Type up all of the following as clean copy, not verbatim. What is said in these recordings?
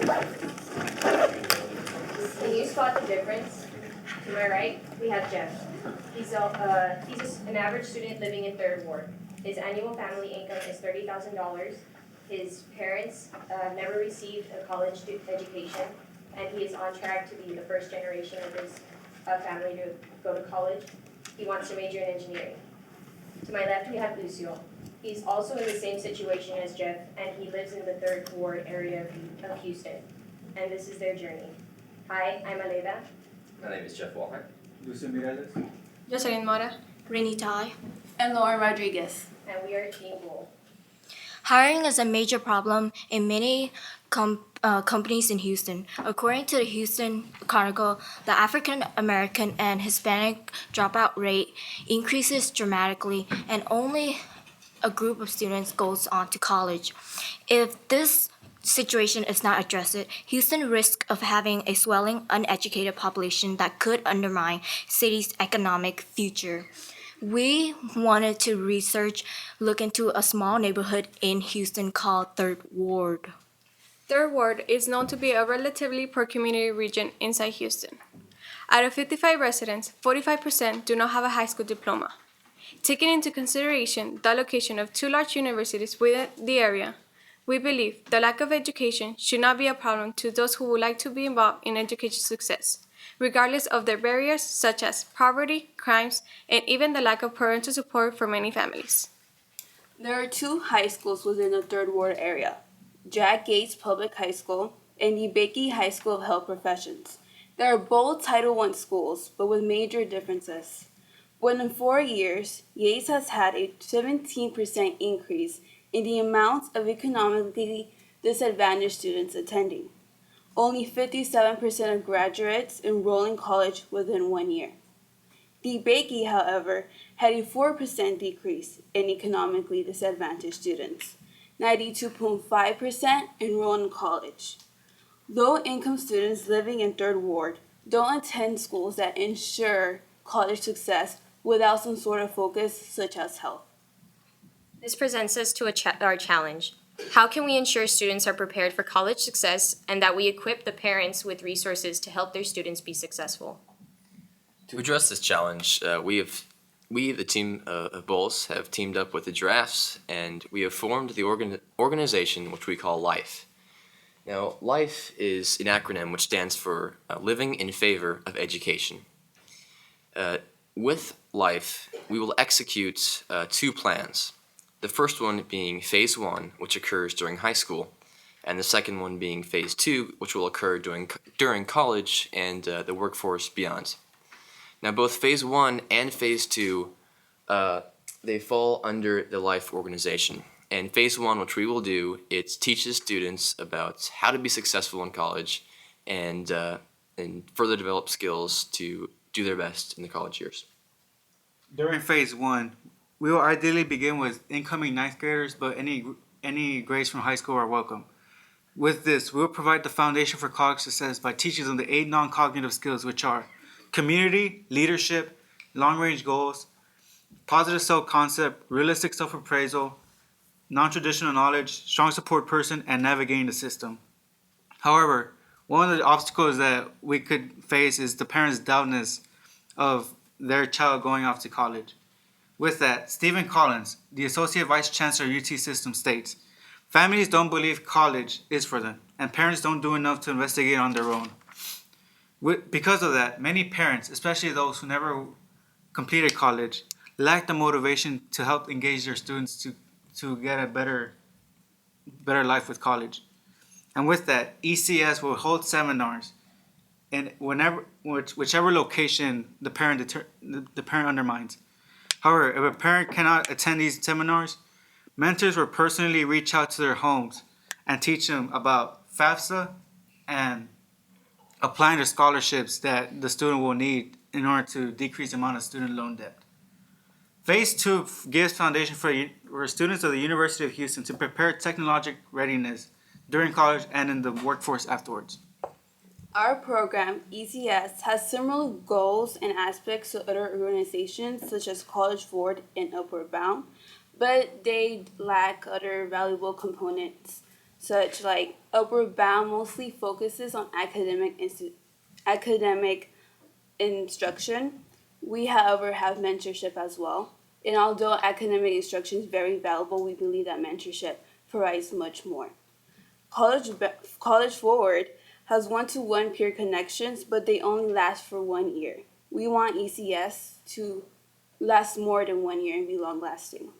Can you spot the difference? To my right, we have Jeff. He's an average student living in Third Ward. His annual family income is $30,000. His parents never received a college education, and he is on track to be the first generation of his family to go to college. He wants to major in engineering. To my left, we have Lucio. He's also in the same situation as Jeff, and he lives in the Third Ward area of Houston. And this is their journey. Hi, I'm Aleda. My name is Jeff Walker. Lucio Mireles. Jocelyn Mora. Rennie Tai. And Lauren Rodriguez. And we are Team Bull. Hiring is a major problem in many companies in Houston. According to the Houston Chronicle, the African American and Hispanic dropout rate increases dramatically, and only a group of students goes on to college. If this situation is not addressed, Houston risks of having a swelling, uneducated population that could undermine city's economic future. We wanted to look into a small neighborhood in Houston called Third Ward. Third Ward is known to be a relatively poor community region inside Houston. Out of 55 residents, 45% do not have a high school diploma. Taking into consideration the location of two large universities within the area, we believe the lack of education should not be a problem to those who would like to be involved in education success, regardless of their barriers such as poverty, crimes, and even the lack of parental support for many families. There are two high schools within the Third Ward area, Jack Gates Public High School and the Beakey High School of Health Professions. They are both Title I schools, but with major differences. Within 4 years, Yates has had a 17% increase in the amount of economically disadvantaged students attending. Only 57% of graduates enroll in college within 1 year. The Beakey, however, had a 4% decrease in economically disadvantaged students. 92.5% enroll in college. Low-income students living in Third Ward don't attend schools that ensure college success without some sort of focus such as health. This presents us to our challenge. How can we ensure students are prepared for college success and that we equip the parents with resources to help their students be successful? To address this challenge, the team of Bulls have teamed up with the Giraffes, and we have formed the organization which we call LIFE. Now, LIFE is an acronym which stands for Living in Favor of Education. With LIFE, we will execute 2 plans. The first one being Phase 1, which occurs during high school, and the second one being Phase 2, which will occur during college and the workforce beyond. Now, both Phase 1 and Phase 2, they fall under the LIFE organization. And Phase 1, which we will do, it teaches students about how to be successful in college and further develop skills to do their best in the college years. During Phase 1, we will ideally begin with incoming 9th graders, but any grades from high school are welcome. With this, we will provide the foundation for college success by teaching them the 8 non-cognitive skills, which are community, leadership, long-range goals, positive self-concept, realistic self-appraisal, non-traditional knowledge, strong support person, and navigating the system. However, one of the obstacles that we could face is the parents' doubtness of their child going off to college. With that, Stephen Collins, the Associate Vice Chancellor of UT System, states, "Families don't believe college is for them, and parents don't do enough to investigate on their own." Because of that, many parents, especially those who never completed college, lack the motivation to help engage their students to get a better life with college. And with that, ECS will hold seminars in whichever location the parent undermines. However, if a parent cannot attend these seminars, mentors will personally reach out to their homes and teach them about FAFSA and applying the scholarships that the student will need in order to decrease the amount of student loan debt. Phase 2 gives foundation for students of the University of Houston to prepare technological readiness during college and in the workforce afterwards. Our program, ECS, has similar goals and aspects to other organizations such as College Forward and Upward Bound, but they lack other valuable components such like Upward Bound mostly focuses on academic instruction. We, however, have mentorship as well. And although academic instruction is very valuable, we believe that mentorship provides much more. College Forward has one-to-one peer connections, but they only last for 1 year. We want ECS to last more than 1 year and be long-lasting.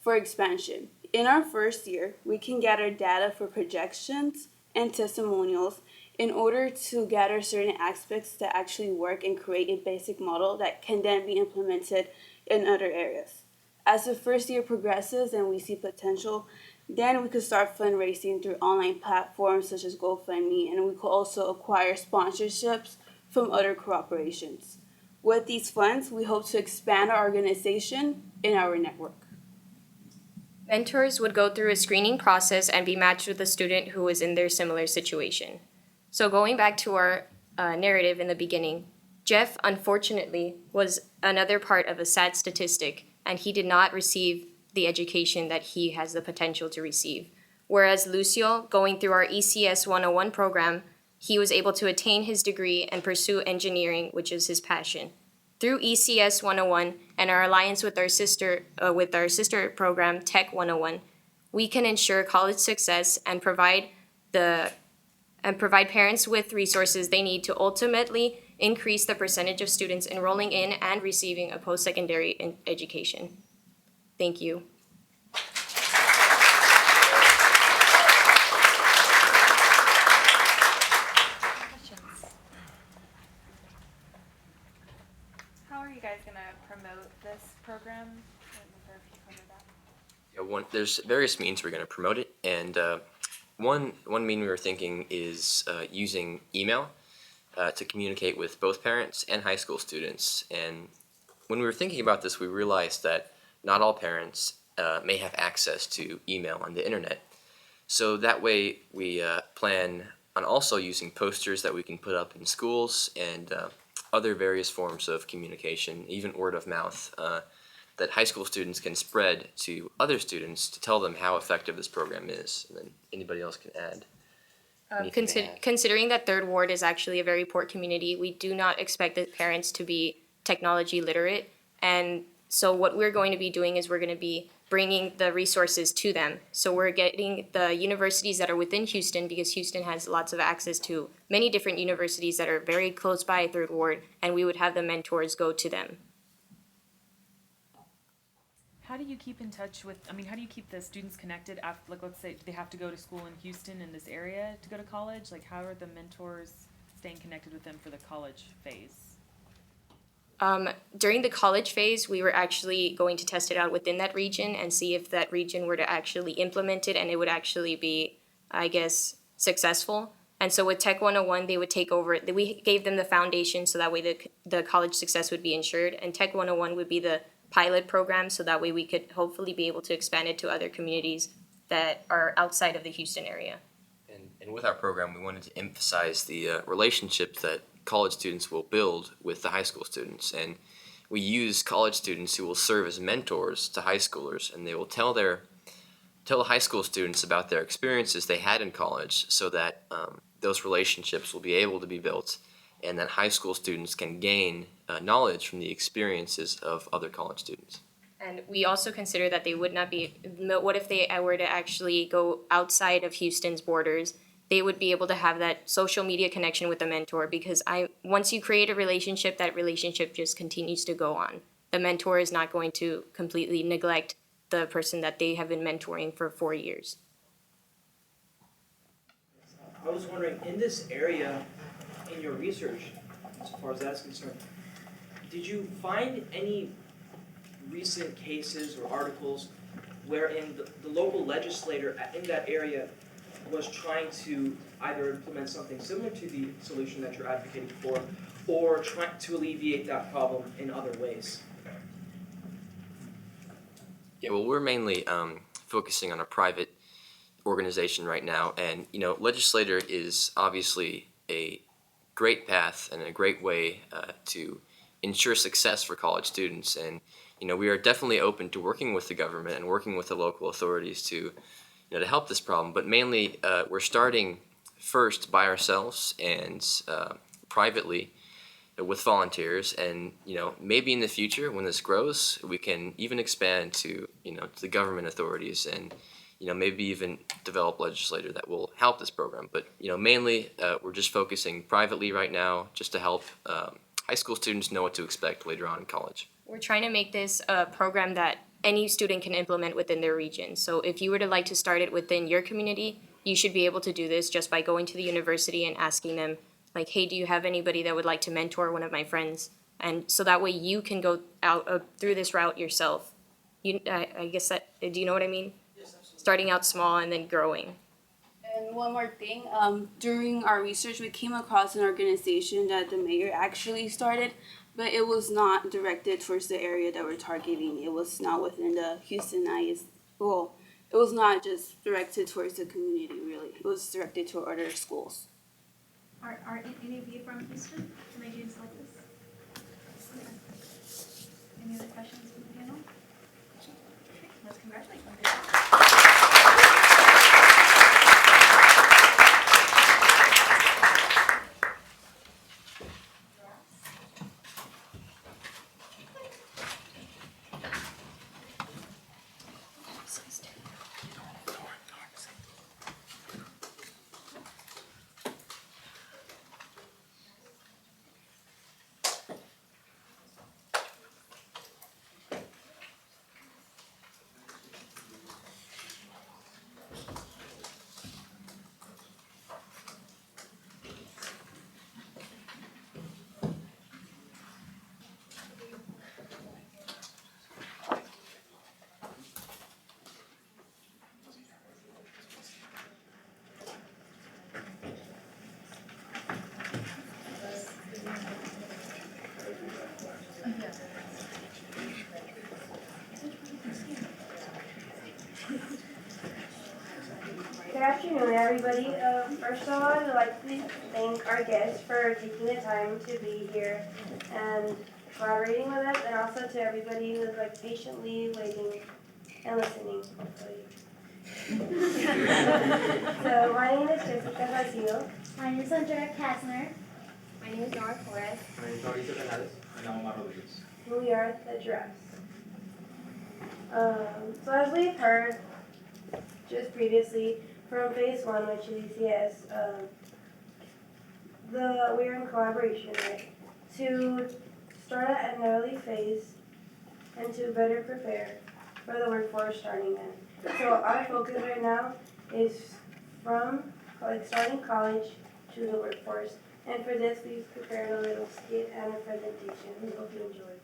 For expansion, in our first year, we can gather data for projections and testimonials in order to gather certain aspects that actually work and create a basic model that can then be implemented in other areas. As the first year progresses and we see potential, then we could start fundraising through online platforms such as GoFundMe, and we could also acquire sponsorships from other corporations. With these funds, we hope to expand our organization and our network. Mentors would go through a screening process and be matched with a student who was in their similar situation. So going back to our narrative in the beginning, Jeff, unfortunately, was another part of a sad statistic, and he did not receive the education that he has the potential to receive. Whereas Lucio, going through our ECS 101 program, he was able to attain his degree and pursue engineering, which is his passion. Through ECS 101 and our alliance with our sister program, Tech 101, we can ensure college success and provide parents with resources they need to ultimately increase the percentage of students enrolling in and receiving a post-secondary education. Thank you. How are you guys going to promote this program? If you cover that. Yeah, there's various means we're going to promote it, and one mean we were thinking is using email to communicate with both parents and high school students. And when we were thinking about this, we realized that not all parents may have access to email on the internet. So that way we plan on also using posters that we can put up in schools and other various forms of communication, even word of mouth, that high school students can spread to other students to tell them how effective this program is. And then anybody else can add. Considering that Third Ward is actually a very poor community, we do not expect the parents to be technology literate. And so what we're going to be doing is we're going to be bringing the resources to them. So we're getting the universities that are within Houston, because Houston has lots of access to many different universities that are very close by Third Ward, and we would have the mentors go to them. How do you keep in touch with, how do you keep the students connected after, like, let's say, do they have to go to school in Houston in this area to go to college? Like, how are the mentors staying connected with them for the college phase? During the college phase, we were actually going to test it out within that region and see if that region were to actually implement it and it would actually be, I guess, successful. And so with Tech 101, they would take over. We gave them the foundation so that way the college success would be ensured. And Tech 101 would be the pilot program, so that way we could hopefully be able to expand it to other communities that are outside of the Houston area. And with our program, we wanted to emphasize the relationship that college students will build with the high school students. And we use college students who will serve as mentors to high schoolers, and they will tell the high school students about their experiences they had in college, so that those relationships will be able to be built, and that high school students can gain knowledge from the experiences of other college students. And we also consider that they would not be, what if they were to actually go outside of Houston's borders? They would be able to have that social media connection with the mentor, because once you create a relationship, that relationship just continues to go on. The mentor is not going to completely neglect the person that they have been mentoring for 4 years. I was wondering, in this area, in your research, as far as that's concerned, did you find any recent cases or articles wherein the local legislator in that area was trying to either implement something similar to the solution that you're advocating for, or trying to alleviate that problem in other ways? Yeah, well, we're mainly focusing on a private organization right now, and legislator is obviously a great path and a great way to ensure success for college students. And we are definitely open to working with the government and working with the local authorities to to help this problem. But mainly, we're starting first by ourselves and privately with volunteers, and maybe in the future when this grows, we can even expand to to the government authorities, and maybe even develop legislation that will help this program. But mainly we're just focusing privately right now, just to help high school students know what to expect later on in college. We're trying to make this a program that any student can implement within their region. So if you were to like to start it within your community, you should be able to do this just by going to the university and asking them, like, hey, do you have anybody that would like to mentor one of my friends? And so that way you can go out through this route yourself. I guess that, do you know what I mean? Starting out small and then growing. And one more thing, during our research, we came across an organization that the mayor actually started, but it was not directed towards the area that we're targeting. It was not within the Houston IS. Well, it was not just directed towards the community, really. It was directed to other schools. Are any of you from Houston? Can I do this like this? Any other questions from the panel? Let's congratulate them. Good afternoon, everybody. First of all, I'd like to thank our guests for taking the time to be here and collaborating with us, and also to everybody who's patiently waiting and listening, hopefully. So, my name is Jessica Vazio. My name is Andrea Kastner. My name is Nora Flores. My name is Mauricio Canales. And I'm Omar Rodriguez. And we are the Giraffes. So as we've heard just previously from phase 1, which is ECS, we're in collaboration, right, to start at an early phase and to better prepare for the workforce starting then. So our focus right now is from starting college to the workforce. And for this, we've prepared a little skit and a presentation. We hope you enjoy.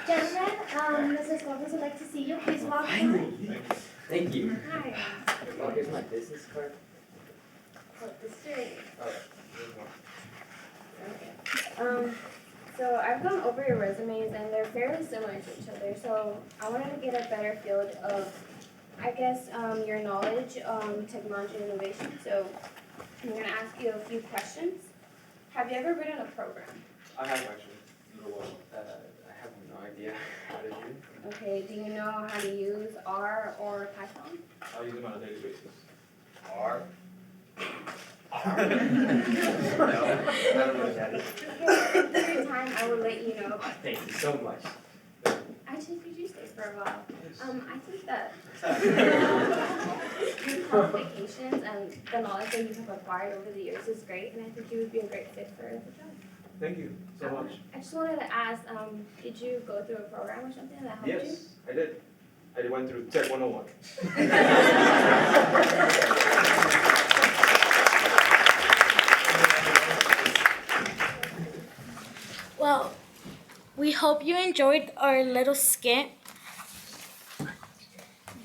Gentlemen, Mrs. Lopez would like to see you. Please walk forward. Thank you. Hi. Oh, here's my business card. Flip this straight. Oh, here's one. Okay. So I've gone over your resumes and they're fairly similar to each other. So I wanted to get a better feel of, I guess, your knowledge, technology and innovation. So I'm going to ask you a few questions. Have you ever written a program? I have actually. I have no idea how to do. Okay, do you know how to use R or Python? I use them on a daily basis. R. No, I don't know what that is. Okay, every time I will let you know. Thank you so much. Actually, could you stay for a while? Yes. I think that your qualifications and the knowledge that you have acquired over the years is great, and I think you would be a great fit for the job. Thank you so much. I just wanted to ask, did you go through a program or something that helped you? Yes, I did. I went through Tech 101. Well, we hope you enjoyed our little skit.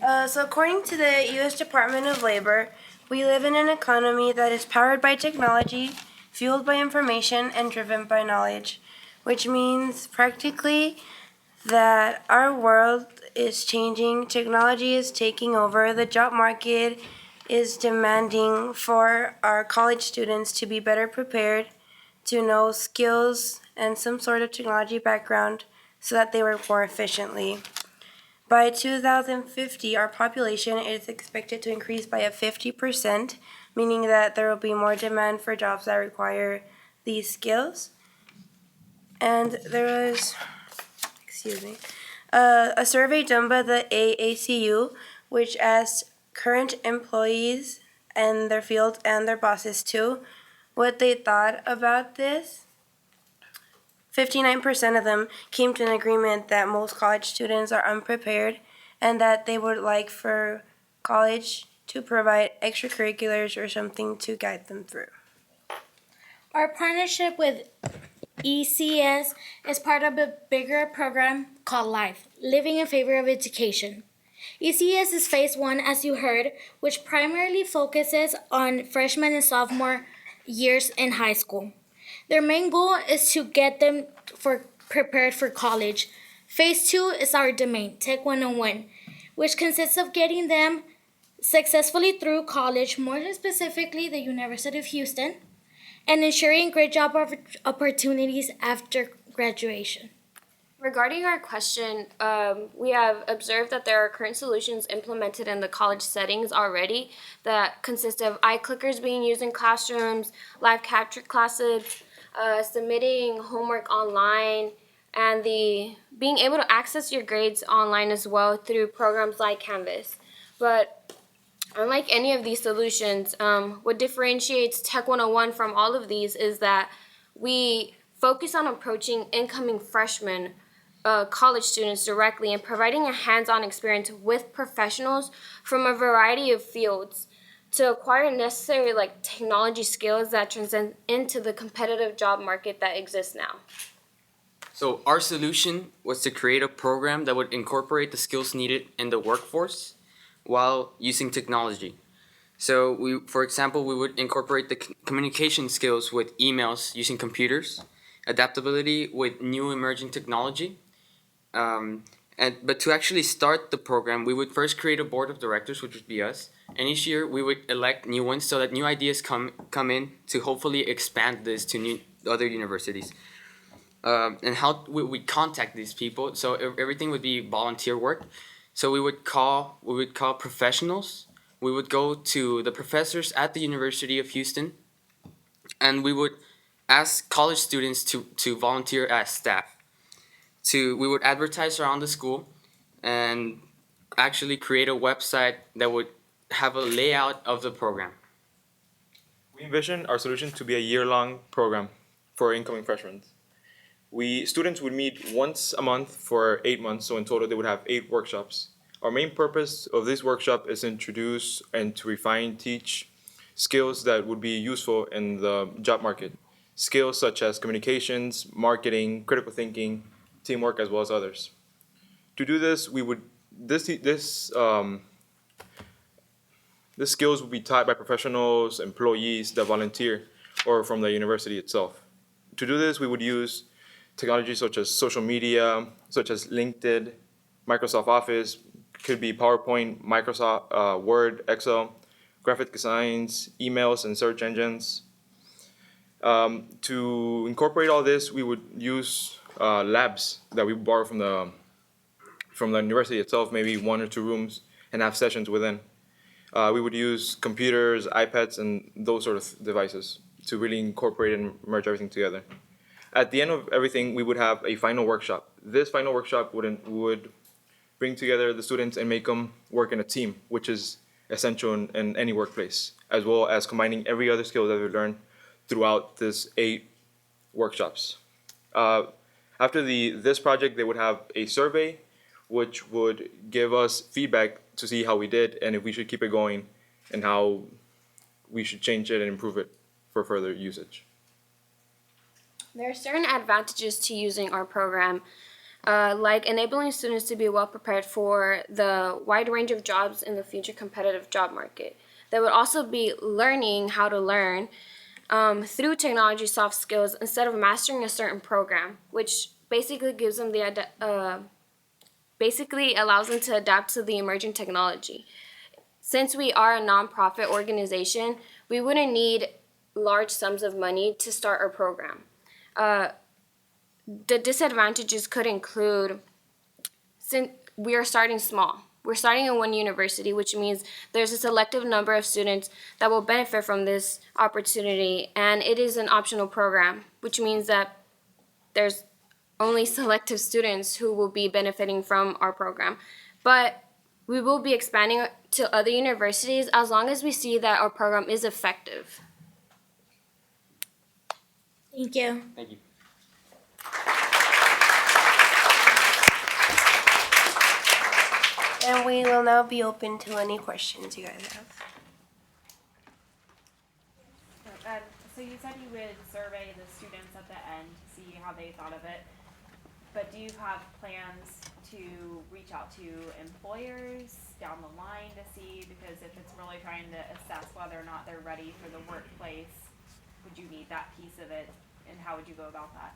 So according to the U.S. Department of Labor, we live in an economy that is powered by technology, fueled by information, and driven by knowledge, which means practically that our world is changing, technology is taking over, the job market is demanding for our college students to be better prepared, to know skills and some sort of technology background so that they work more efficiently. By 2050, our population is expected to increase by 50%, meaning that there will be more demand for jobs that require these skills. And there was, a survey done by the AACU, which asked current employees in their field and their bosses too, what they thought about this. 59% of them came to an agreement that most college students are unprepared and that they would like for college to provide extracurriculars or something to guide them through. Our partnership with ECS is part of a bigger program called LIFE, Living in Favor of Education. ECS is phase 1, as you heard, which primarily focuses on freshman and sophomore years in high school. Their main goal is to get them prepared for college. Phase 2 is our domain, Tech 101, which consists of getting them successfully through college, more specifically the University of Houston, and ensuring great job opportunities after graduation. Regarding our question, we have observed that there are current solutions implemented in the college settings already that consist of iClickers being used in classrooms, live capture classes, submitting homework online, and being able to access your grades online as well through programs like Canvas. But unlike any of these solutions, what differentiates Tech 101 from all of these is that we focus on approaching incoming freshmen, college students directly, and providing a hands-on experience with professionals from a variety of fields to acquire necessary technology skills that transcend into the competitive job market that exists now. So our solution was to create a program that would incorporate the skills needed in the workforce while using technology. So for example, we would incorporate the communication skills with emails using computers, adaptability with new emerging technology. But to actually start the program, we would first create a board of directors, which would be us, and each year we would elect new ones so that new ideas come in to hopefully expand this to other universities. And how we contact these people? So everything would be volunteer work. So we would call professionals. We would go to the professors at the University of Houston, and we would ask college students to volunteer as staff. We would advertise around the school and actually create a website that would have a layout of the program. We envision our solution to be a year-long program for incoming freshmen. Students would meet once a month for 8 months, so in total they would have 8 workshops. Our main purpose of this workshop is to introduce and to teach skills that would be useful in the job market. Skills such as communications, marketing, critical thinking, teamwork, as well as others. To do this, these skills will be taught by professionals, employees that volunteer, or from the university itself. To do this, we would use technology such as social media, such as LinkedIn, Microsoft Office, could be PowerPoint, Microsoft Word, Excel, graphic designs, emails, and search engines. To incorporate all this, we would use labs that we borrow from the university itself, maybe 1 or 2 rooms, and have sessions within. We would use computers, iPads, and those sort of devices to really incorporate and merge everything together. At the end of everything, we would have a final workshop. This final workshop would bring together the students and make them work in a team, which is essential in any workplace, as well as combining every other skill that we learned throughout this 8 workshops. After this project, they would have a survey, which would give us feedback to see how we did and if we should keep it going and how we should change it and improve it for further usage. There are certain advantages to using our program, like enabling students to be well prepared for the wide range of jobs in the future competitive job market. They would also be learning how to learn through technology soft skills instead of mastering a certain program, which basically gives them basically allows them to adapt to the emerging technology. Since we are a nonprofit organization, we wouldn't need large sums of money to start our program. The disadvantages could include we are starting small. We're starting in one university, which means there's a selective number of students that will benefit from this opportunity, and it is an optional program, which means that there's only selective students who will be benefiting from our program. But we will be expanding to other universities as long as we see that our program is effective. Thank you. Thank you. And we will now be open to any questions you guys have. So you said you would survey the students at the end to see how they thought of it. But do you have plans to reach out to employers down the line to see, because if it's really trying to assess whether or not they're ready for the workplace, would you need that piece of it, and how would you go about that?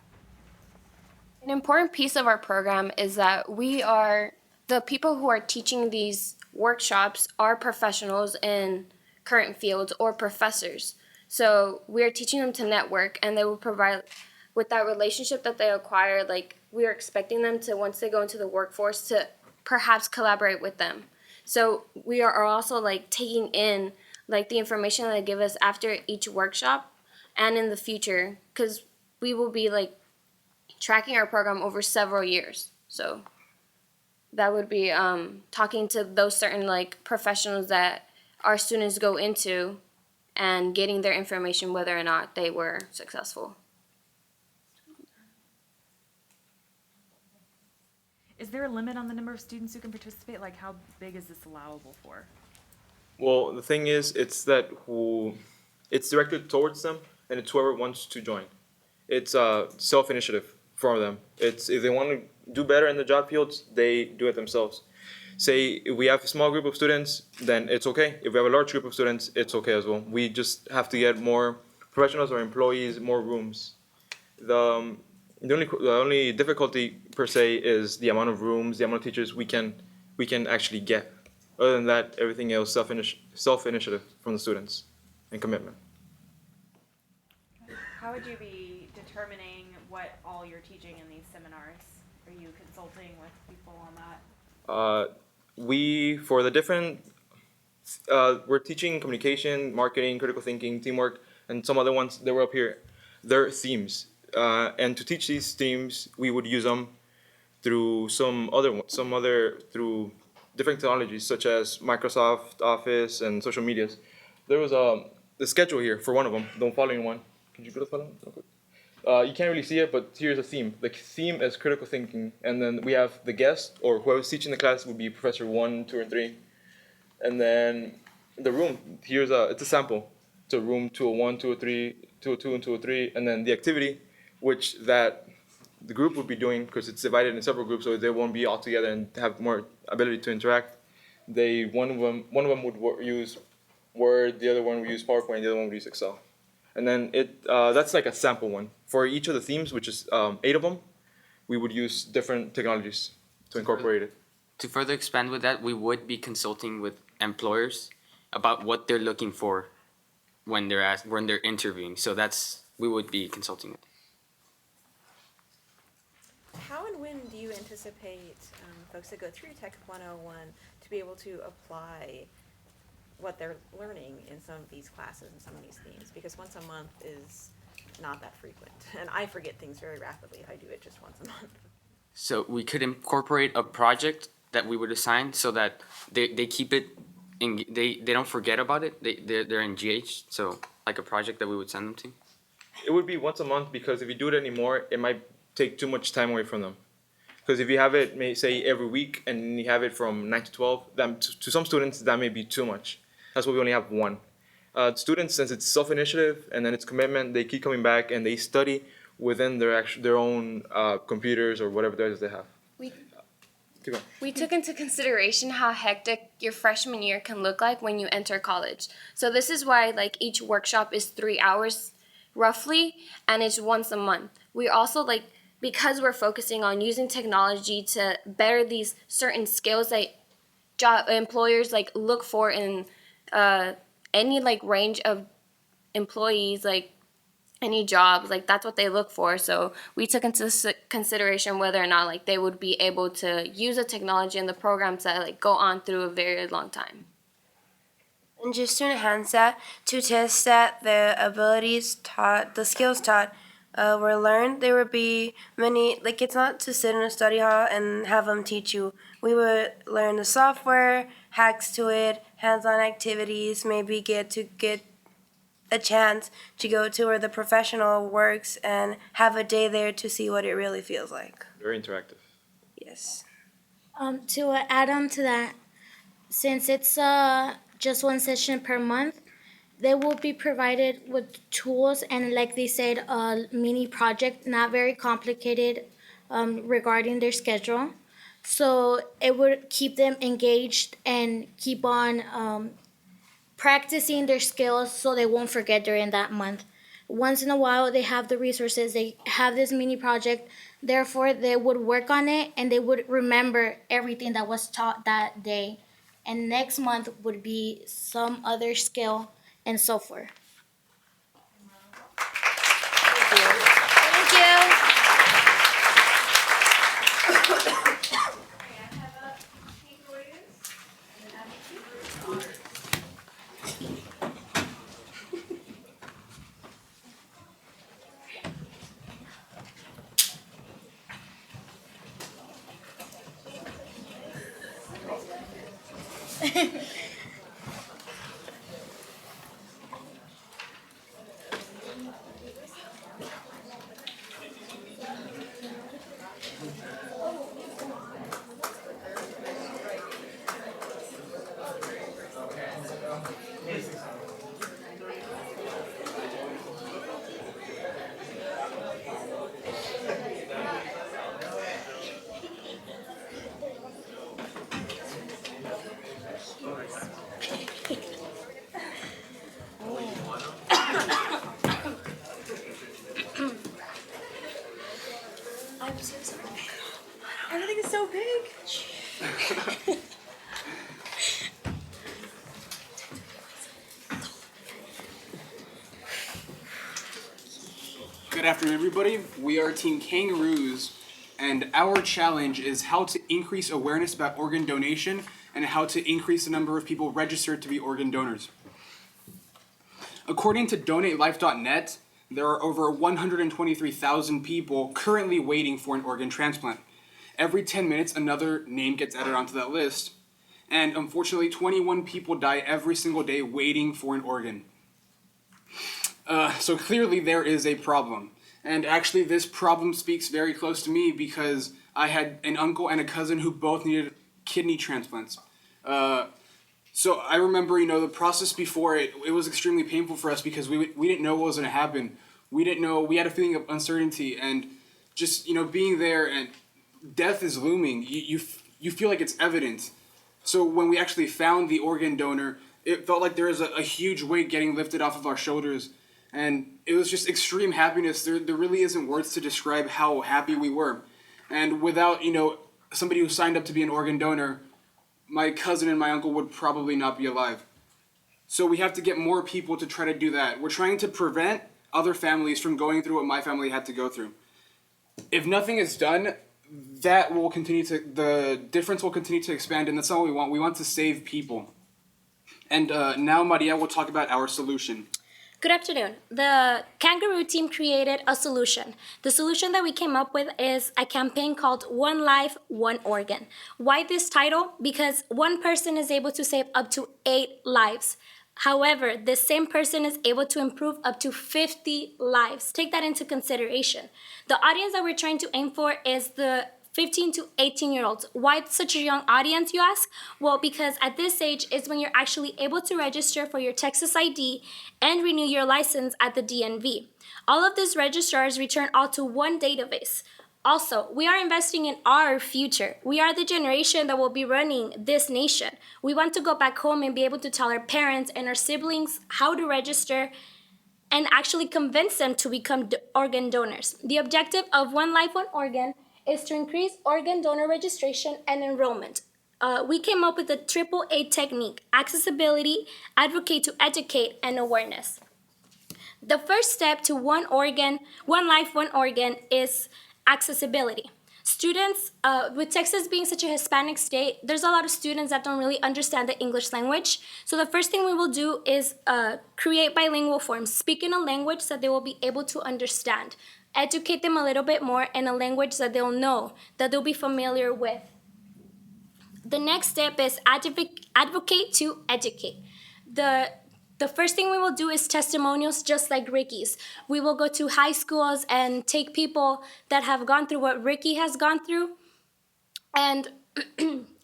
An important piece of our program is that the people who are teaching these workshops are professionals in current fields or professors. So we're teaching them to network, and they will provide, with that relationship that they acquire, like we are expecting them to, once they go into the workforce, to perhaps collaborate with them. So we are also like taking in like the information that they give us after each workshop and in the future, because we will be like tracking our program over several years. So that would be talking to those certain like professionals that our students go into and getting their information whether or not they were successful. Is there a limit on the number of students who can participate? Like, how big is this allowable for? Well, the thing is, it's directed towards them, and it's whoever wants to join. It's self-initiative for them. It's if they want to do better in the job fields, they do it themselves. Say if we have a small group of students, then it's okay. If we have a large group of students, it's okay as well. We just have to get more professionals or employees, more rooms. The only difficulty per se is the amount of rooms, the amount of teachers we can actually get. Other than that, everything else self-initiative from the students and commitment. How would you be determining what all you're teaching in these seminars? Are you consulting with people on that? For the different, we're teaching communication, marketing, critical thinking, teamwork, and some other ones that were up here. They're themes. And to teach these themes, we would use them through through different technologies such as Microsoft Office and social medias. There was the schedule here for one of them, the following one. Could you go to the following one? You can't really see it, but here's a theme. The theme is critical thinking, and then we have the guest, or whoever's teaching the class would be Professor 1, 2, or 3. And then the room, it's a sample. It's a room 201, 203, 202, and 203, and then the activity, which that the group would be doing, because it's divided in several groups, so they won't be all together and have more ability to interact. One of them would use Word, the other one would use PowerPoint, the other one would use Excel. And then that's like a sample one. For each of the themes, which is 8 of them, we would use different technologies to incorporate it. To further expand with that, we would be consulting with employers about what they're looking for when they're interviewing. So we would be consulting with. How and when do you anticipate folks that go through Tech 101 to be able to apply what they're learning in some of these classes and some of these themes? Because once a month is not that frequent, and I forget things very rapidly if I do it just once a month. So we could incorporate a project that we would assign so that they keep it, they don't forget about it, they're engaged, so like a project that we would send them to. It would be once a month, because if you do it anymore, it might take too much time away from them. Because if you have it, say every week, and you have it from 9 to 12, then to some students that may be too much. That's why we only have one. Students, since it's self-initiative and then it's commitment, they keep coming back and they study within their own computers or whatever it is they have. We took into consideration how hectic your freshman year can look like when you enter college. So this is why like each workshop is 3 hours roughly, and it's once a month. We also because we're focusing on using technology to better these certain skills that employers look for in any range of employees, any jobs. Like that's what they look for. So we took into consideration whether or not like they would be able to use the technology and the programs that like go on through a very long time. And just to enhance that, to test that the abilities taught, the skills taught were learned, there would be many, like it's not to sit in a study hall and have them teach you. We would learn the software, hacks to it, hands-on activities, maybe get a chance to go to where the professional works and have a day there to see what it really feels like. Very interactive. Yes. To add on to that, since it's just one session per month, they will be provided with tools and, like they said, a mini project, not very complicated regarding their schedule. So it would keep them engaged and keep on practicing their skills so they won't forget during that month. Once in a while, they have the resources, they have this mini project, therefore, they would work on it and they would remember everything that was taught that day. And next month would be some other skill and so forth. Thank you. I'm so sorry. Everything is so big. Good afternoon, everybody. We are Team Kangaroos, and our challenge is how to increase awareness about organ donation and how to increase the number of people registered to be organ donors. According to DonateLife.net, there are over 123,000 people currently waiting for an organ transplant. Every 10 minutes, another name gets added onto that list, and unfortunately, 21 people die every single day waiting for an organ. So clearly there is a problem. And actually this problem speaks very close to me because I had an uncle and a cousin who both needed kidney transplants. So I remember, the process before it was extremely painful for us because we didn't know what was going to happen. We didn't know, we had a feeling of uncertainty and just, being there and death is looming. You feel like it's evident. So when we actually found the organ donor, it felt like there was a huge weight getting lifted off of our shoulders. And it was just extreme happiness. There really isn't words to describe how happy we were. And without, somebody who signed up to be an organ donor, my cousin and my uncle would probably not be alive. So we have to get more people to try to do that. We're trying to prevent other families from going through what my family had to go through. If nothing is done, the difference will continue to expand, and that's not what we want. We want to save people. And now Maria will talk about our solution. Good afternoon. The Kangaroo team created a solution. The solution that we came up with is a campaign called One Life, One Organ. Why this title? Because one person is able to save up to 8 lives. However, the same person is able to improve up to 50 lives. Take that into consideration. The audience that we're trying to aim for is the 15 to 18-year-olds. Why such a young audience, you ask? Well, because at this age is when you're actually able to register for your Texas ID and renew your license at the DMV. All of these registrars return all to one database. Also, we are investing in our future. We are the generation that will be running this nation. We want to go back home and be able to tell our parents and our siblings how to register and actually convince them to become organ donors. The objective of One Life, One Organ is to increase organ donor registration and enrollment. We came up with the AAA technique: accessibility, advocate to educate, and awareness. The first step to one organ, one life, one organ is accessibility. Students, with Texas being such a Hispanic state, there's a lot of students that don't really understand the English language. So the first thing we will do is create bilingual forms, speak in a language that they will be able to understand, educate them a little bit more in a language that they'll know, that they'll be familiar with. The next step is advocate to educate. The first thing we will do is testimonials, just like Ricky's. We will go to high schools and take people that have gone through what Ricky has gone through and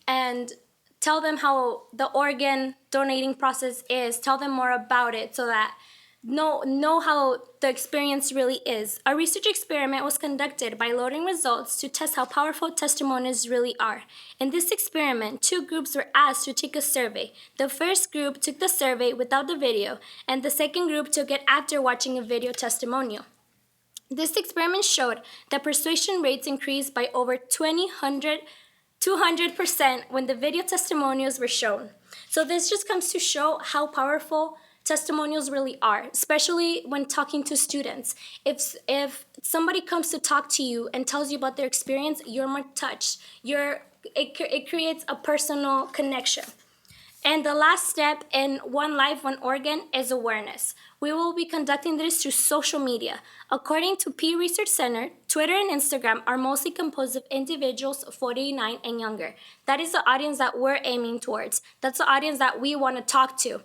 and tell them how the organ donating process is, tell them more about it so that know how the experience really is. A research experiment was conducted by loading results to test how powerful testimonials really are. In this experiment, 2 groups were asked to take a survey. The first group took the survey without the video, and the second group took it after watching a video testimonial. This experiment showed that persuasion rates increased by over 200% when the video testimonials were shown. So this just comes to show how powerful testimonials really are, especially when talking to students. If somebody comes to talk to you and tells you about their experience, you're more touched. It creates a personal connection. And the last step in One Life, One Organ is awareness. We will be conducting this through social media. According to Pew Research Center, Twitter and Instagram are mostly composed of individuals 49 and younger. That is the audience that we're aiming towards. That's the audience that we want to talk to.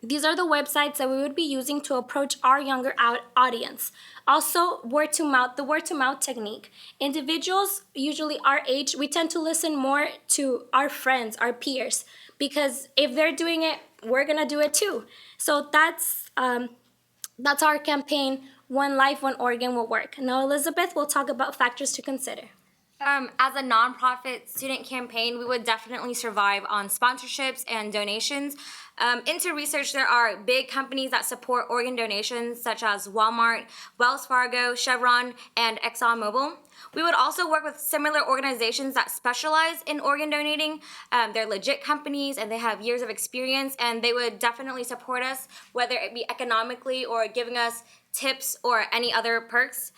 These are the websites that we would be using to approach our younger audience. Also, word to mouth, the word to mouth technique. Individuals, usually our age, we tend to listen more to our friends, our peers, because if they're doing it, we're gonna do it too. So that's our campaign, One Life, One Organ will work. Now Elizabeth will talk about factors to consider. As a nonprofit student campaign, we would definitely survive on sponsorships and donations. Into research, there are big companies that support organ donations, such as Walmart, Wells Fargo, Chevron, and ExxonMobil. We would also work with similar organizations that specialize in organ donating. They're legit companies and they have years of experience, and they would definitely support us, whether it be economically or giving us tips or any other perks.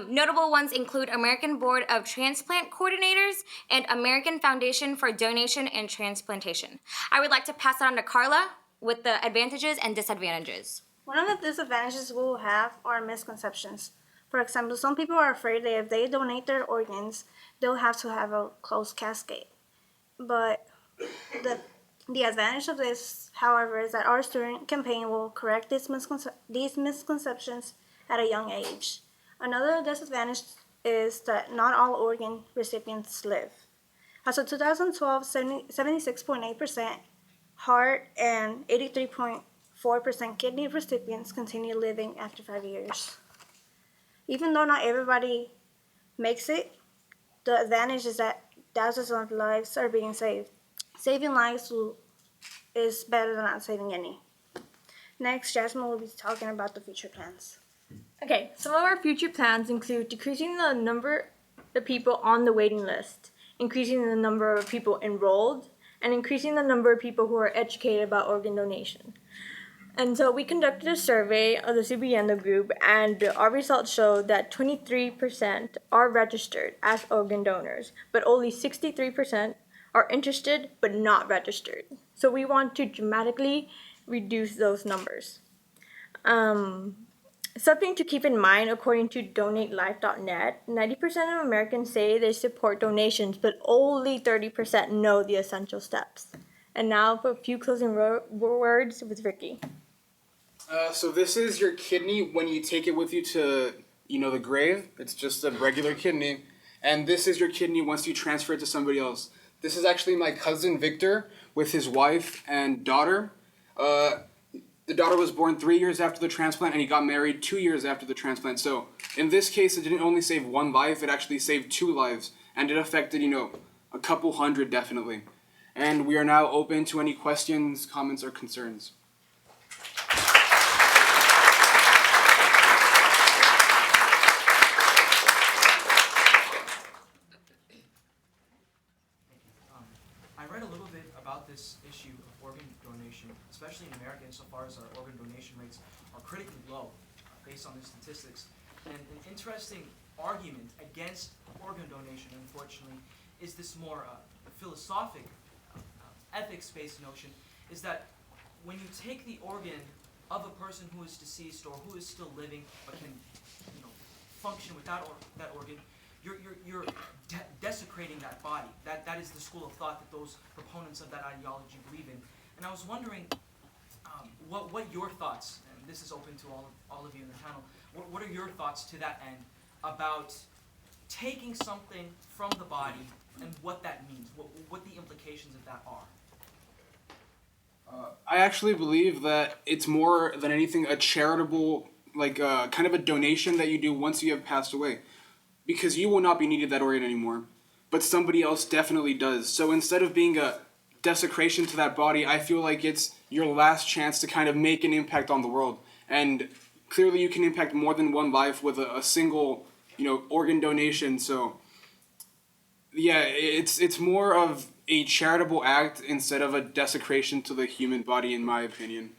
Notable ones include American Board of Transplant Coordinators and American Foundation for Donation and Transplantation. I would like to pass it on to Carla with the advantages and disadvantages. One of the disadvantages we will have are misconceptions. For example, some people are afraid that if they donate their organs, they'll have to have a closed casket. But the advantage of this, however, is that our student campaign will correct these misconceptions at a young age. Another disadvantage is that not all organ recipients live. As of 2012, 76.8% heart and 83.4% kidney recipients continue living after 5 years. Even though not everybody makes it, the advantage is that thousands of lives are being saved. Saving lives is better than not saving any. Next, Jasmine will be talking about the future plans. Okay, some of our future plans include decreasing the number of people on the waiting list, increasing the number of people enrolled, and increasing the number of people who are educated about organ donation. And so we conducted a survey of the Subiendo group, and our results showed that 23% are registered as organ donors, but only 63% are interested but not registered. So we want to dramatically reduce those numbers. Something to keep in mind, according to donatelife.net, 90% of Americans say they support donations, but only 30% know the essential steps. And now for a few closing words with Ricky. So this is your kidney when you take it with you to, the grave. It's just a regular kidney. And this is your kidney once you transfer it to somebody else. This is actually my cousin Victor with his wife and daughter. The daughter was born 3 years after the transplant, and he got married 2 years after the transplant. So in this case, it didn't only save one life, it actually saved 2 lives. And it affected, a couple hundred definitely. And we are now open to any questions, comments, or concerns. I read a little bit about this issue of organ donation, especially especially in America, insofar as our organ donation rates are critically low, based on the statistics. And an interesting argument against organ donation, unfortunately, is this more philosophic, ethics-based notion, is that when you take the organ of a person who is deceased or who is still living but can, function without that organ, you're desecrating that body. That is the school of thought that those proponents of that ideology believe in. And I was wondering what your thoughts, and this is open to all of you in the panel, what are your thoughts to that end about taking something from the body and what that means, what the implications of that are? I actually believe that it's more than anything a charitable, kind of a donation that you do once you have passed away. Because you will not be needed that organ anymore, but somebody else definitely does. So instead of being a desecration to that body, I feel like it's your last chance to kind of make an impact on the world. And clearly you can impact more than one life with a single, organ donation. So yeah, it's more of a charitable act instead of a desecration to the human body, in my opinion.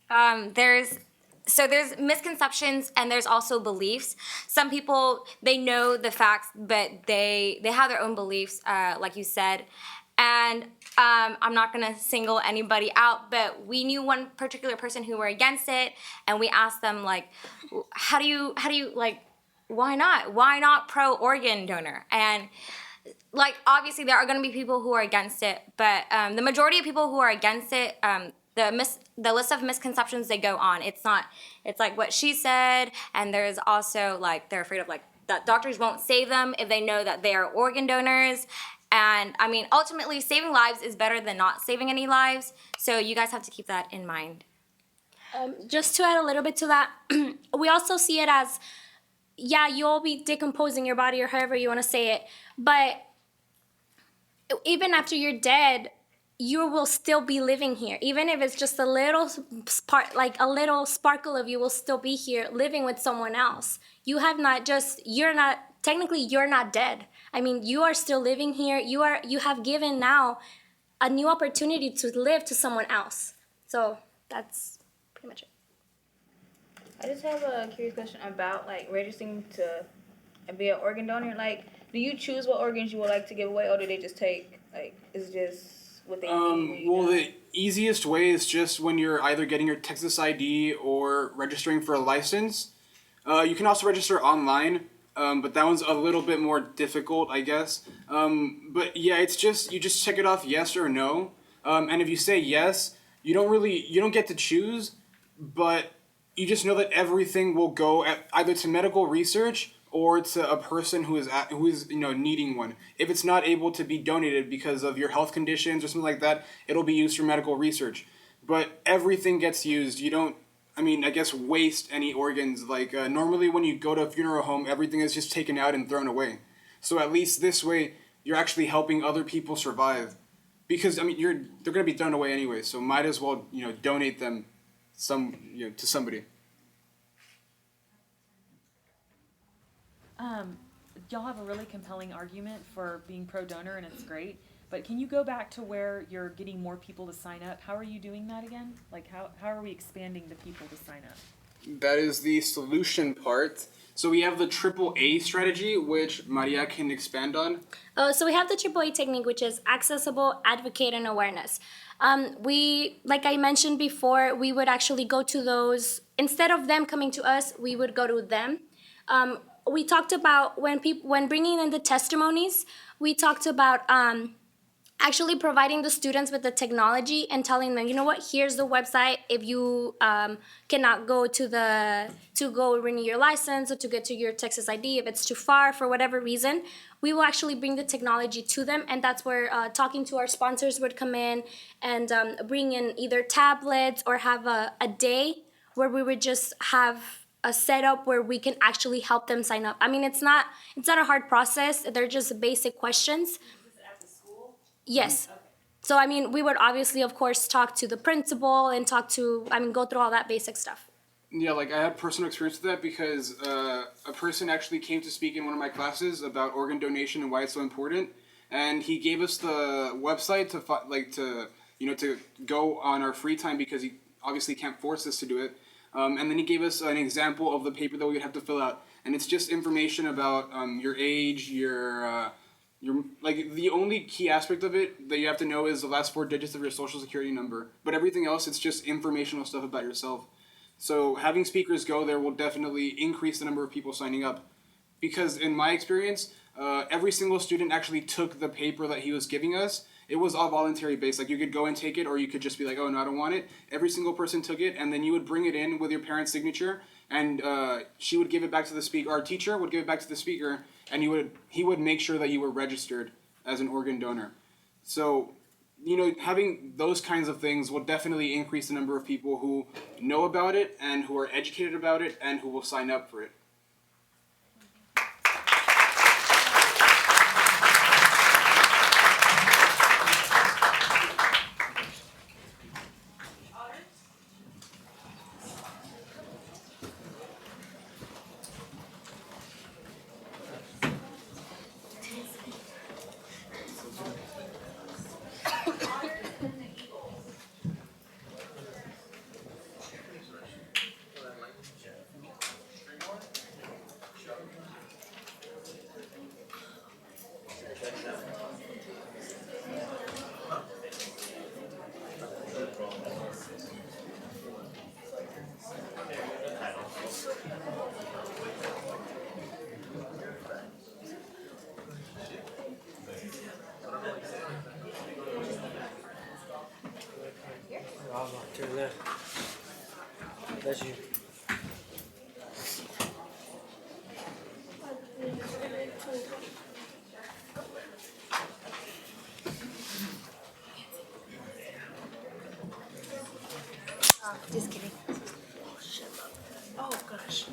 There's misconceptions and there's also beliefs. Some people, they know the facts, but they have their own beliefs, like you said. And I'm not gonna single anybody out, but we knew one particular person who were against it, and we asked them how do you why not pro organ donor? And obviously there are gonna be people who are against it, but the majority of people who are against it, the list of misconceptions they go on. It's like what she said, and there's also they're afraid of that doctors won't save them if they know that they are organ donors. And I mean, ultimately, saving lives is better than not saving any lives. So you guys have to keep that in mind. Just to add a little bit to that, we also see it as, yeah, you'll be decomposing your body or however you want to say it, but even after you're dead, you will still be living here. Even if it's just a little a little sparkle of you will still be here living with someone else. You're not dead. I mean, you are still living here. You have given now a new opportunity to live to someone else. So that's pretty much it. I just have a curious question about registering to be an organ donor. Do you choose what organs you would like to give away, or do they just take is it just what they need? Well, the easiest way is just when you're either getting your Texas ID or registering for a license. You can also register online, but that one's a little bit more difficult, I guess. But yeah, it's just you just check it off yes or no, and if you say yes, you don't get to choose, but you just know that everything will go either to medical research or to a person who is needing one. If it's not able to be donated because of your health conditions or something like that, it'll be used for medical research. But everything gets used. You don't, I guess, waste any organs. Normally when you go to a funeral home, everything is just taken out and thrown away. So at least this way, you're actually helping other people survive. Because, they're going to be thrown away anyway, so might as well, donate them to somebody. Y'all have a really compelling argument for being pro-donor, and it's great. But can you go back to where you're getting more people to sign up? How are you doing that again? How are we expanding the people to sign up? That is the solution part. So we have the AAA strategy, which Maria can expand on. So we have the AAA technique, which is accessible, advocate, and awareness. Like I mentioned before, we would actually go to those, instead of them coming to us, we would go to them. We talked about when bringing in the testimonies, we talked about actually providing the students with the technology and telling them, here's the website. If you cannot go to go renew your license or to get to your Texas ID, if it's too far for whatever reason, we will actually bring the technology to them. And that's where talking to our sponsors would come in and bring in either tablets or have a day where we would just have a setup where we can actually help them sign up. It's not a hard process. They're just basic questions. Is it at the school? Yes. Okay. So we would obviously, of course, talk to the principal and go through all that basic stuff. Yeah, I had personal experience with that because a person actually came to speak in one of my classes about organ donation and why it's so important. and he gave us the website to go on our free time because he obviously can't force us to do it. And then he gave us an example of the paper that we would have to fill out, and it's just information about your age, your like the only key aspect of it that you have to know is the last 4 digits of your social security number. But everything else, it's just informational stuff about yourself. So having speakers go there will definitely increase the number of people signing up, because in my experience, every single student actually took the paper that he was giving us. It was all voluntary based. Like, you could go and take it, or you could just be like, oh no, I don't want it. Every single person took it, and then you would bring it in with your parent's signature, and she would give it back to the speaker. Our teacher would give it back to the speaker, and he would make sure that you were registered as an organ donor. So, having those kinds of things will definitely increase the number of people who know about it and who are educated about it and who will sign up for it. To the left. That's you. Just kidding. Oh gosh.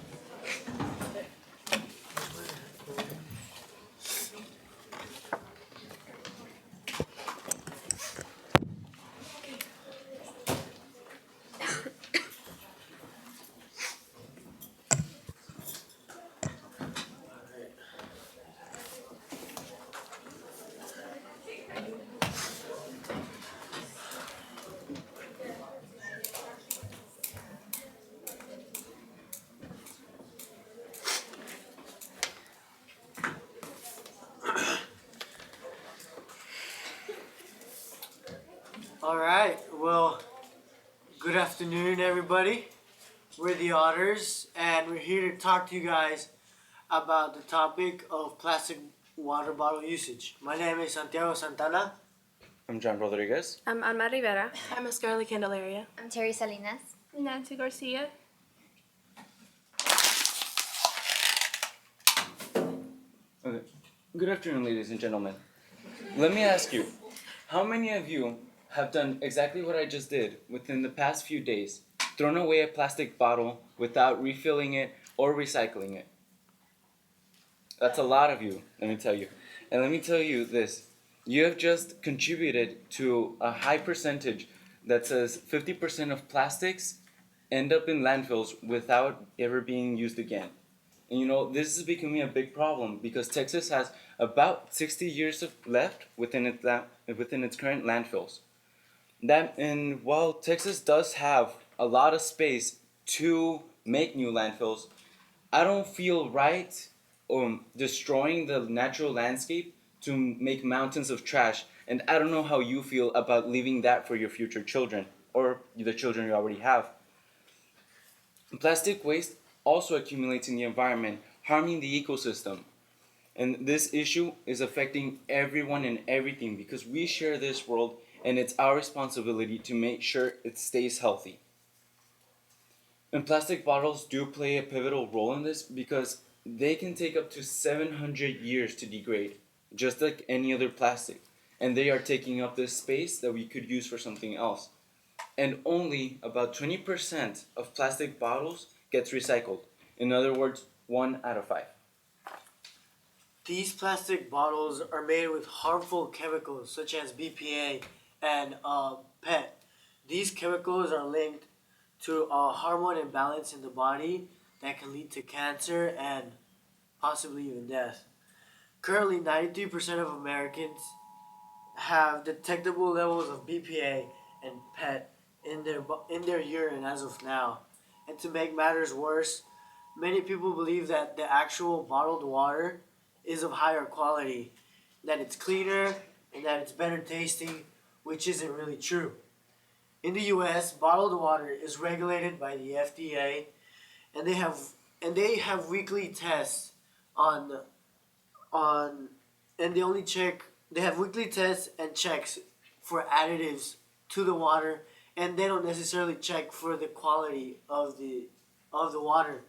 All right. Well, good afternoon, everybody. We're the Otters, and we're here to talk to you guys about the topic of plastic water bottle usage. My name is Santiago Santana. I'm John Rodriguez. I'm Alma Rivera. I'm Scarlett Candelaria. I'm Terry Salinas. Nancy Garcia. Okay. Good afternoon, ladies and gentlemen. Let me ask you, how many of you have done exactly what I just did within the past few days? Thrown away a plastic bottle without refilling it or recycling it? That's a lot of you, let me tell you. And let me tell you this. You have just contributed to a high percentage that says 50% of plastics end up in landfills without ever being used again. And this is becoming a big problem because Texas has about 60 years left within its current landfills. And while Texas does have a lot of space to make new landfills, I don't feel right destroying the natural landscape to make mountains of trash. And I don't know how you feel about leaving that for your future children or the children you already have. Plastic waste also accumulates in the environment, harming the ecosystem. And this issue is affecting everyone and everything because we share this world, and it's our responsibility to make sure it stays healthy. And plastic bottles do play a pivotal role in this because they can take up to 700 years to degrade, just like any other plastic. And they are taking up this space that we could use for something else. And only about 20% of plastic bottles gets recycled. In other words, 1 out of 5. These plastic bottles are made with harmful chemicals such as BPA and PET. These chemicals are linked to a hormone imbalance in the body that can lead to cancer and possibly even death. Currently, 93% of Americans have detectable levels of BPA and PET in their urine as of now. And to make matters worse, many people believe that the actual bottled water is of higher quality, that it's cleaner, and that it's better tasting, which isn't really true. In the U.S., bottled water is regulated by the FDA, and they have weekly tests on and they have weekly tests and checks for additives to the water, and they don't necessarily check for the quality of the water.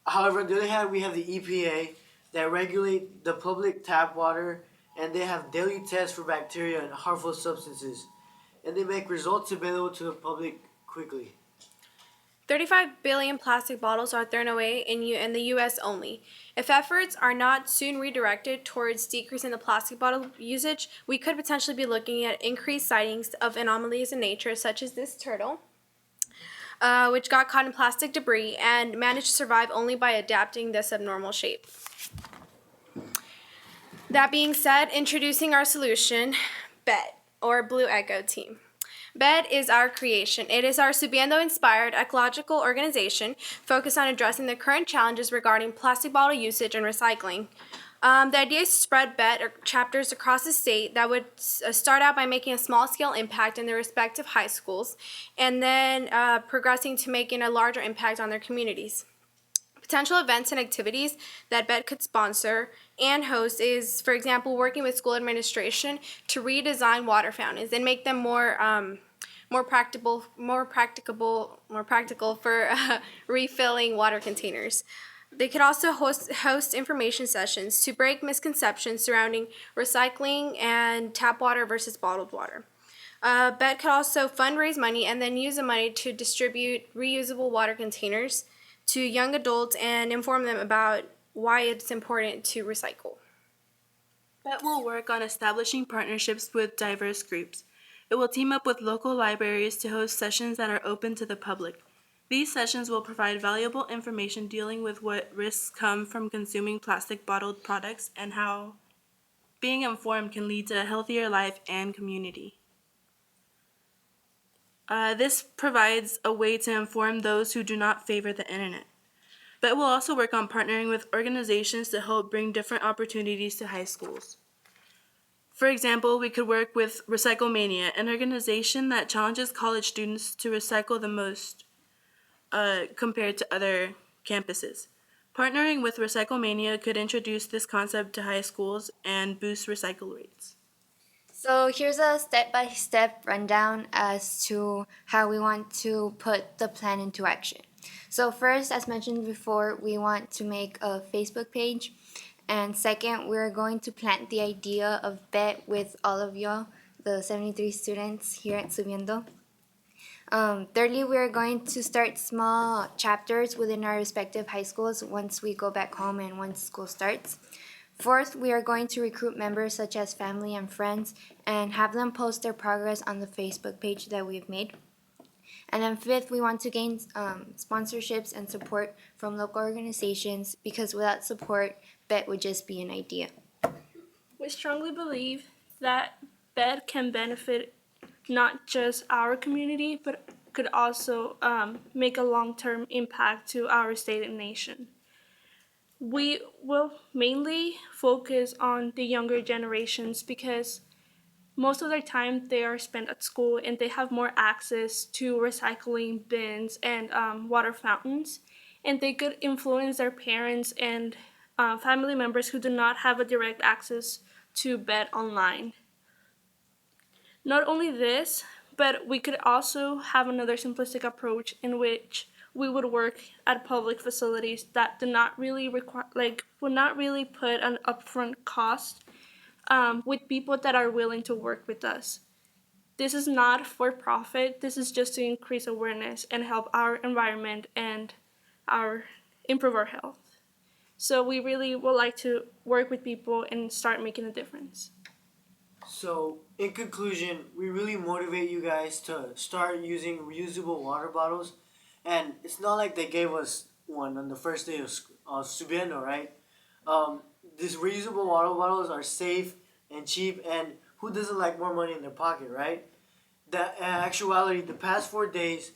However, on the other hand, we have the EPA that regulate the public tap water, and they have daily tests for bacteria and harmful substances, and they make results available to the public quickly. 35 billion plastic bottles are thrown away in the U.S. only. If efforts are not soon redirected towards decreasing the plastic bottle usage, we could potentially be looking at increased sightings of anomalies in nature, such as this turtle, which got caught in plastic debris and managed to survive only by adapting this abnormal shape. That being said, introducing our solution, BET, or Blue Echo Team. BET is our creation. It is our Subiendo-inspired ecological organization focused on addressing the current challenges regarding plastic bottle usage and recycling. The idea is to spread BET chapters across the state that would start out by making a small-scale impact in their respective high schools, and then progressing to making a larger impact on their communities. Potential events and activities that BET could sponsor and host is, for example, working with school administration to redesign water fountains and make them more practical for refilling water containers. They could also host information sessions to break misconceptions surrounding recycling and tap water versus bottled water. BET could also fundraise money and then use the money to distribute reusable water containers to young adults and inform them about why it's important to recycle. BET will work on establishing partnerships with diverse groups. It will team up with local libraries to host sessions that are open to the public. These sessions will provide valuable information dealing with what risks come from consuming plastic bottled products and how being informed can lead to a healthier life and community. This provides a way to inform those who do not favor the internet. BET will also work on partnering with organizations to help bring different opportunities to high schools. For example, we could work with Recyclemania, an organization that challenges college students to recycle the most compared to other campuses. Partnering with Recyclemania could introduce this concept to high schools and boost recycle rates. So here's a step-by-step rundown as to how we want to put the plan into action. So first, as mentioned before, we want to make a Facebook page. And second, we're going to plant the idea of BET with all of y'all, the 73 students here at Subiendo. Thirdly, we're going to start small chapters within our respective high schools once we go back home and once school starts. Fourth, we are going to recruit members such as family and friends and have them post their progress on the Facebook page that we've made. And then fifth, we want to gain sponsorships and support from local organizations because without support, BET would just be an idea. We strongly believe that BET can benefit not just our community, but could also make a long-term impact to our state and nation. We will mainly focus on the younger generations because most of their time they are spent at school and they have more access to recycling bins and water fountains, and they could influence their parents and family members who do not have a direct access to BET online. Not only this, but we could also have another simplistic approach in which we would work at public facilities that do not really would not really put an upfront cost with people that are willing to work with us. This is not for profit. This is just to increase awareness and help our environment and improve our health. So we really would like to work with people and start making a difference. So, in conclusion, we really motivate you guys to start using reusable water bottles. And it's not like they gave us one on the first day of Subiendo, right? These reusable water bottles are safe and cheap, and who doesn't like more money in their pocket, right? That in actuality, the past 4 days,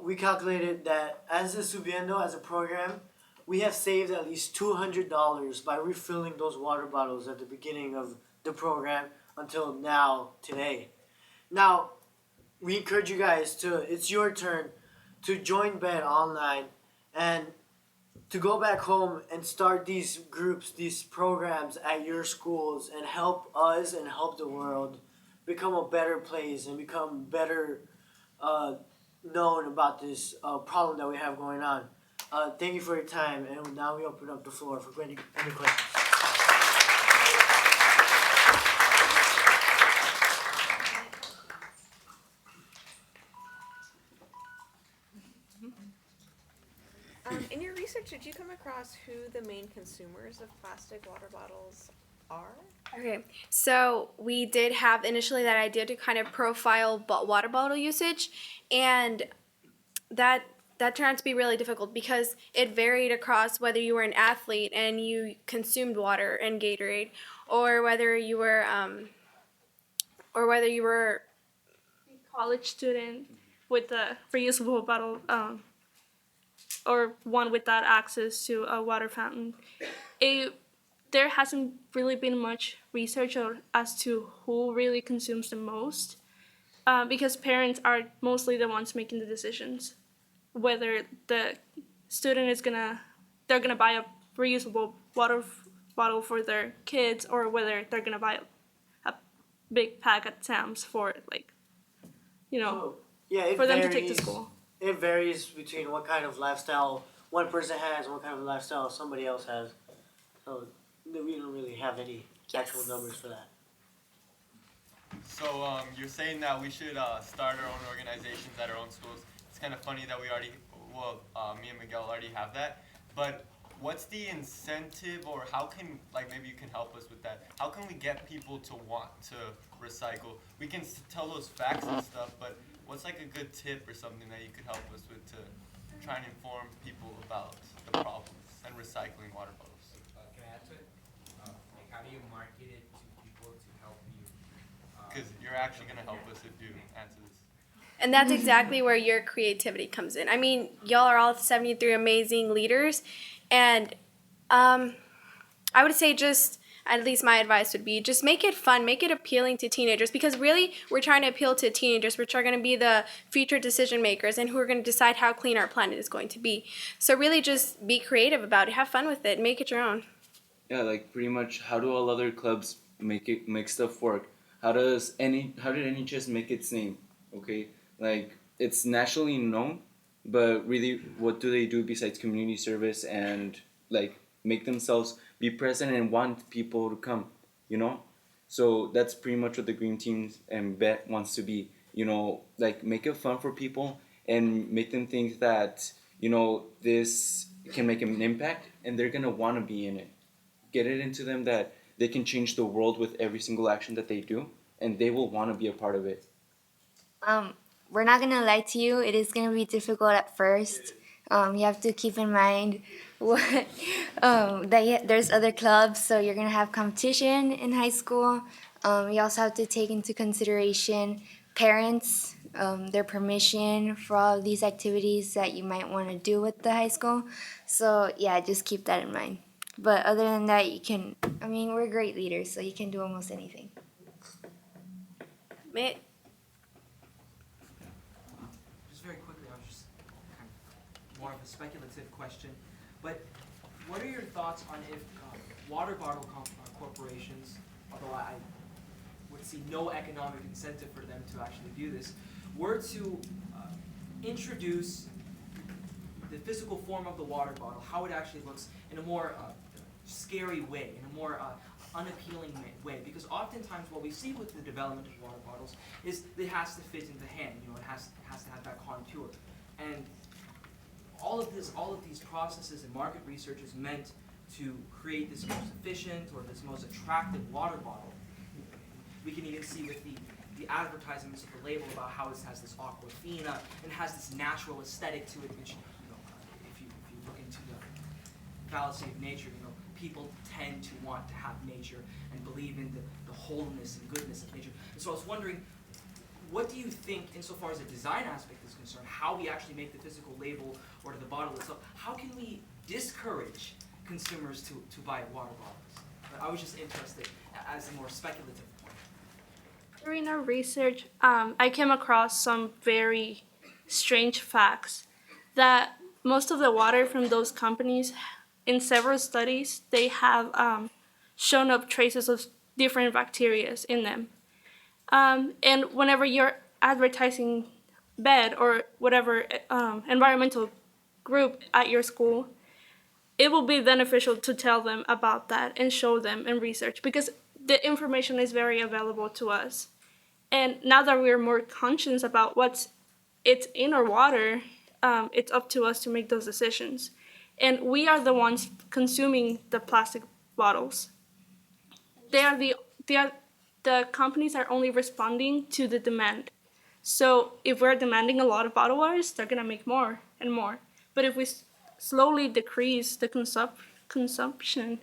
we calculated that as a Subiendo, as a program, we have saved at least $200 by refilling those water bottles at the beginning of the program until now, today. Now, we encourage you guys it's your turn to join BED online and to go back home and start these groups, these programs at your schools and help us and help the world become a better place and become better known about this problem that we have going on. Thank you for your time, and now we open up the floor for any questions. In your research, did you come across who the main consumers of plastic water bottles are? Okay, so we did have initially that idea to kind of profile water bottle usage, and that turned out to be really difficult because it varied across whether you were an athlete and you consumed water and Gatorade, or whether you were College student with a reusable bottle, or one without access to a water fountain. There hasn't really been much research as to who really consumes the most, because parents are mostly the ones making the decisions whether the student they're gonna buy a reusable water bottle for their kids, or whether they're gonna buy a big pack at Sam's for for them to take to school. It varies between what kind of lifestyle one person has and what kind of lifestyle somebody else has. So we don't really have any actual numbers for that. So you're saying that we should start our own organizations at our own schools. It's kind of funny that me and Miguel already have that. But what's the incentive, or how can, maybe you can help us with that. How can we get people to want to recycle? We can tell those facts and stuff, but what's a good tip or something that you could help us with to try and inform people about the problems and recycling water bottles? Can I add to it? How do you market it to people to help you? Because you're actually going to help us if you answer this. And that's exactly where your creativity comes in. I mean, y'all are all 73 amazing leaders, and I would say at least my advice would be just make it fun, make it appealing to teenagers, because really we're trying to appeal to teenagers, which are going to be the future decision makers and who are going to decide how clean our planet is going to be. So really just be creative about it, have fun with it, make it your own. Yeah, pretty much how do all other clubs make stuff work? How did NHS make its name? Okay? It's nationally known, but really, what do they do besides community service and make themselves be present and want people to come, So that's pretty much what the Green Team and BET wants to be, make it fun for people and make them think that, this can make an impact and they're gonna want to be in it. Get it into them that they can change the world with every single action that they do, and they will want to be a part of it. We're not gonna lie to you, it is gonna be difficult at first. You have to keep in mind that there's other clubs, so you're gonna have competition in high school. You also have to take into consideration parents, their permission for all of these activities that you might want to do with the high school. So yeah, just keep that in mind. But other than that, we're great leaders, so you can do almost anything. Just very quickly, I was just kind of more of a speculative question, but what are your thoughts on if water bottle corporations, although I would see no economic incentive for them to actually do this, were to introduce the physical form of the water bottle, how it actually looks in a more scary way, in a more unappealing way, because oftentimes what we see with the development of water bottles is it has to fit in the hand, it has to have that contour, and all of these processes and market research is meant to create this most efficient or this most attractive water bottle. We can even see with the advertisements of the label about how it has this aquafina and has this natural aesthetic to it, which if you look into the fallacy of nature, people tend to want to have nature and believe in the wholeness and goodness of nature. And so I was wondering, what do you think, insofar as the design aspect is concerned, how we actually make the physical label or the bottle itself, how can we discourage consumers to buy water bottles? I was just interested as a more speculative point. During our research, I came across some very strange facts that most of the water from those companies, in several studies, they have shown up traces of different bacteria in them. And whenever you're advertising bed or whatever environmental group at your school, it will be beneficial to tell them about that and show them and research, because the information is very available to us. And now that we're more conscious about it's in our water, it's up to us to make those decisions. And we are the ones consuming the plastic bottles. The companies are only responding to the demand. So if we're demanding a lot of bottled waters, they're gonna make more and more. But if we slowly decrease the consumption,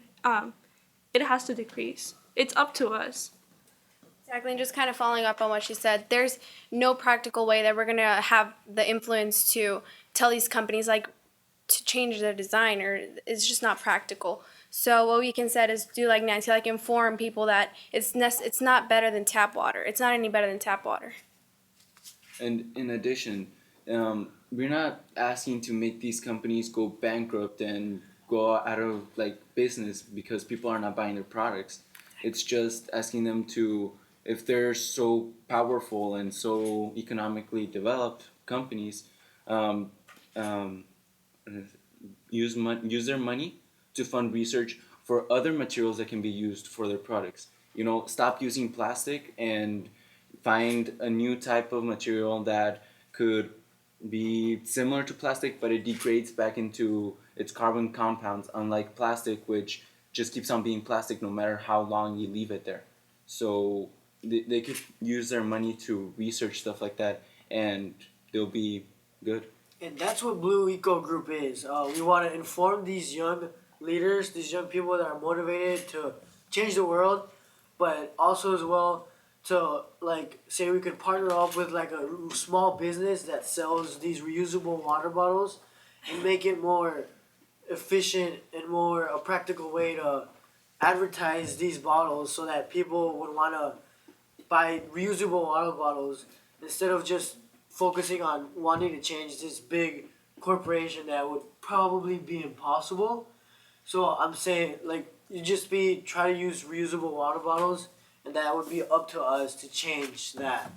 it has to decrease. It's up to us. Exactly, and just kind of following up on what she said, there's no practical way that we're going to have the influence to tell these companies like to change their design, or it's just not practical. So what we can say is do like Nancy, like inform people that it's not better than tap water. It's not any better than tap water. And in addition, we're not asking to make these companies go bankrupt and go out of like business because people are not buying their products. It's just asking them to, if they're so powerful and so economically developed companies, use their money to fund research for other materials that can be used for their products. You know, stop using plastic and find a new type of material that could be similar to plastic, but it degrades back into its carbon compounds, unlike plastic, which just keeps on being plastic no matter how long you leave it there. So they could use their money to research stuff like that, and they'll be good. And that's what Blue Eco Group is. We want to inform these young leaders, these young people that are motivated to change the world, but also as well to like say we could partner up with like a small business that sells these reusable water bottles and make it more efficient and more a practical way to advertise these bottles so that people would want to buy reusable water bottles instead of just focusing on wanting to change this big corporation that would probably be impossible. So I'm saying like you just try to use reusable water bottles, and that would be up to us to change that.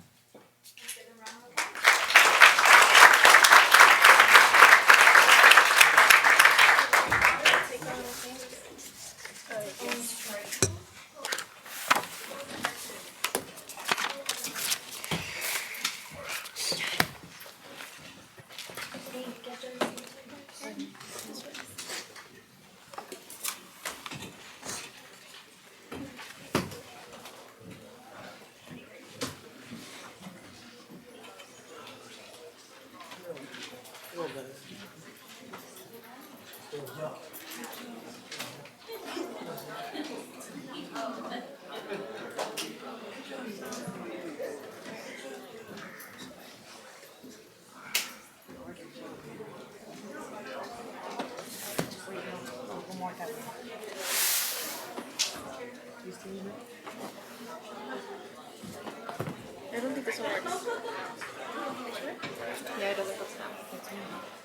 I don't think this one works. Yeah, it doesn't work now.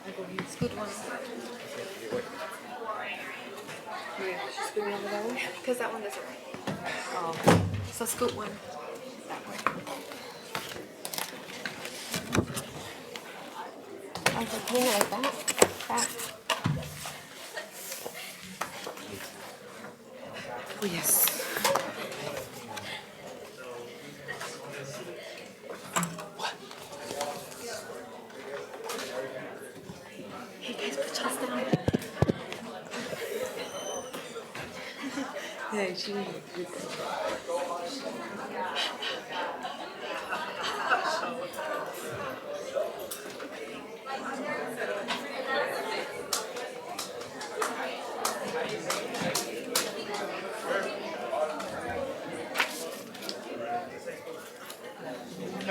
I go here. Scoot one. Wait, scoot one over that way? Because that one doesn't work. Oh. So scoot one that way. Okay, putting it like that. That. Oh, yes. Hey guys, put yours down. Yeah, she really good.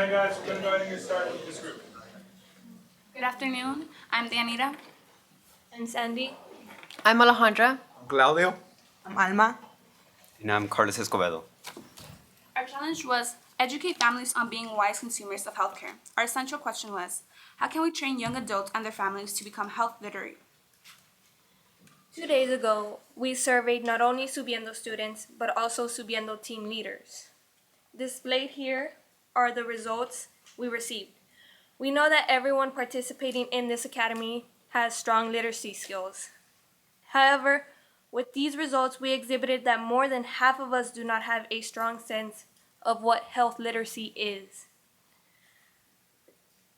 Okay, guys, we're going to go ahead and get started with this group. Good afternoon. I'm Danita. And Sandy. I'm Alejandra. Claudio. I'm Alma. And I'm Carlos Escobedo. Our challenge was educate families on being wise consumers of healthcare. Our central question was, how can we train young adults and their families to become health literate? 2 days ago, we surveyed not only Subiendo students, but also Subiendo team leaders. Displayed here are the results we received. We know that everyone participating in this academy has strong literacy skills. However, with these results, we exhibited that more than half of us do not have a strong sense of what health literacy is.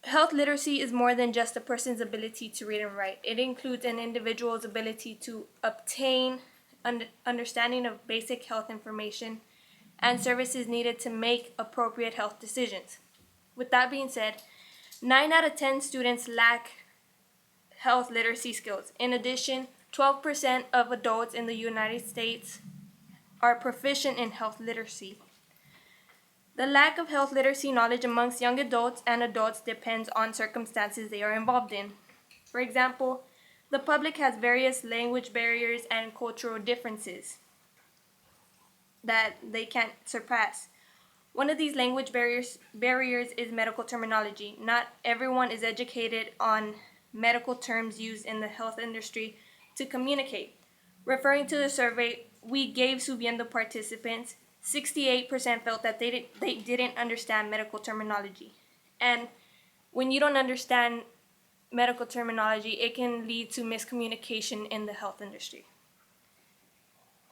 Health literacy is more than just a person's ability to read and write. It includes an individual's ability to obtain understanding of basic health information and services needed to make appropriate health decisions. With that being said, 9 out of 10 students lack health literacy skills. In addition, 12% of adults in the United States are proficient in health literacy. The lack of health literacy knowledge amongst young adults and adults depends on circumstances they are involved in. For example, the public has various language barriers and cultural differences that they can't surpass. One of these language barriers is medical terminology. Not everyone is educated on medical terms used in the health industry to communicate. Referring to the survey we gave Subiendo participants, 68% felt that they didn't understand medical terminology. And when you don't understand medical terminology, it can lead to miscommunication in the health industry.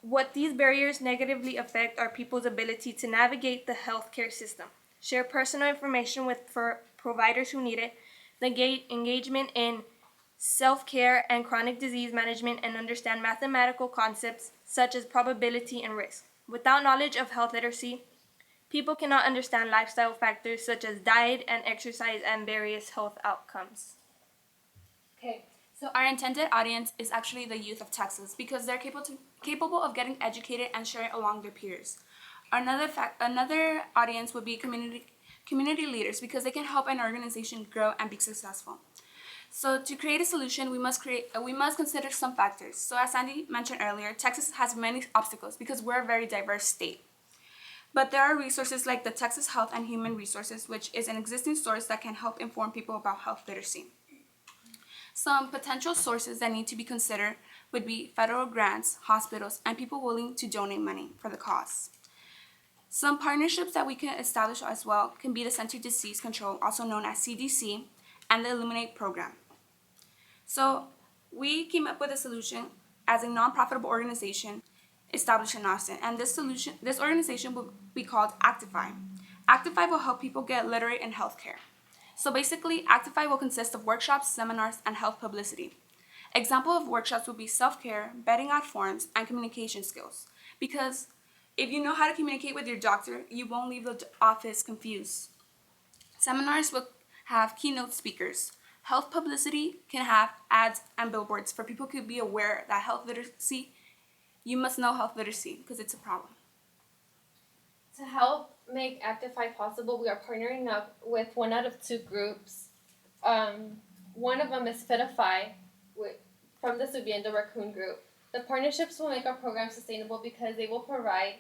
What these barriers negatively affect are people's ability to navigate the healthcare system, share personal information with providers who need it, the engagement in self-care and chronic disease management, and understand mathematical concepts such as probability and risk. Without knowledge of health literacy, people cannot understand lifestyle factors such as diet and exercise and various health outcomes. Okay, so our intended audience is actually the youth of Texas because they're capable of getting educated and sharing along their peers. Another audience would be community leaders because they can help an organization grow and be successful. So to create a solution, we must consider some factors. So as Sandy mentioned earlier, Texas has many obstacles because we're a very diverse state. But there are resources like the Texas Health and Human Resources, which is an existing source that can help inform people about health literacy. Some potential sources that need to be considered would be federal grants, hospitals, and people willing to donate money for the cause. Some partnerships that we can establish as well can be the Center for Disease Control, also known as CDC, and the Illuminate program. So we came up with a solution as a non-profitable organization established in Austin, and this organization will be called Actify. Actify will help people get literate in healthcare. So basically, Actify will consist of workshops, seminars, and health publicity. Example of workshops will be self-care, betting out forms, and communication skills. Because if you know how to communicate with your doctor, you won't leave the office confused. Seminars will have keynote speakers. Health publicity can have ads and billboards for people to be aware that health literacy, you must know health literacy because it's a problem. To help make Actify possible, we are partnering up with 1 out of 2 groups. One of them is Fitify from the Subiendo Raccoon group. The partnerships will make our program sustainable because they will provide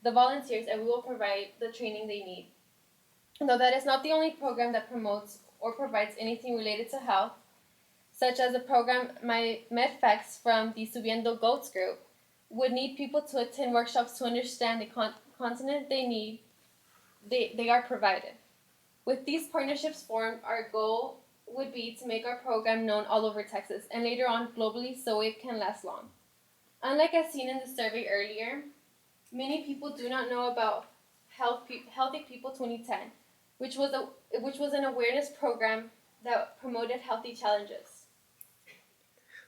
the volunteers and we will provide the training they need. Though that is not the only program that promotes or provides anything related to health, such as the program My MedFacts from the Subiendo Goats group, would need people to attend workshops to understand the content they need, they are provided. With these partnerships formed, our goal would be to make our program known all over Texas and later on globally so it can last long. Unlike as seen in the survey earlier, many people do not know about Healthy People 2010, which was an awareness program that promoted healthy challenges.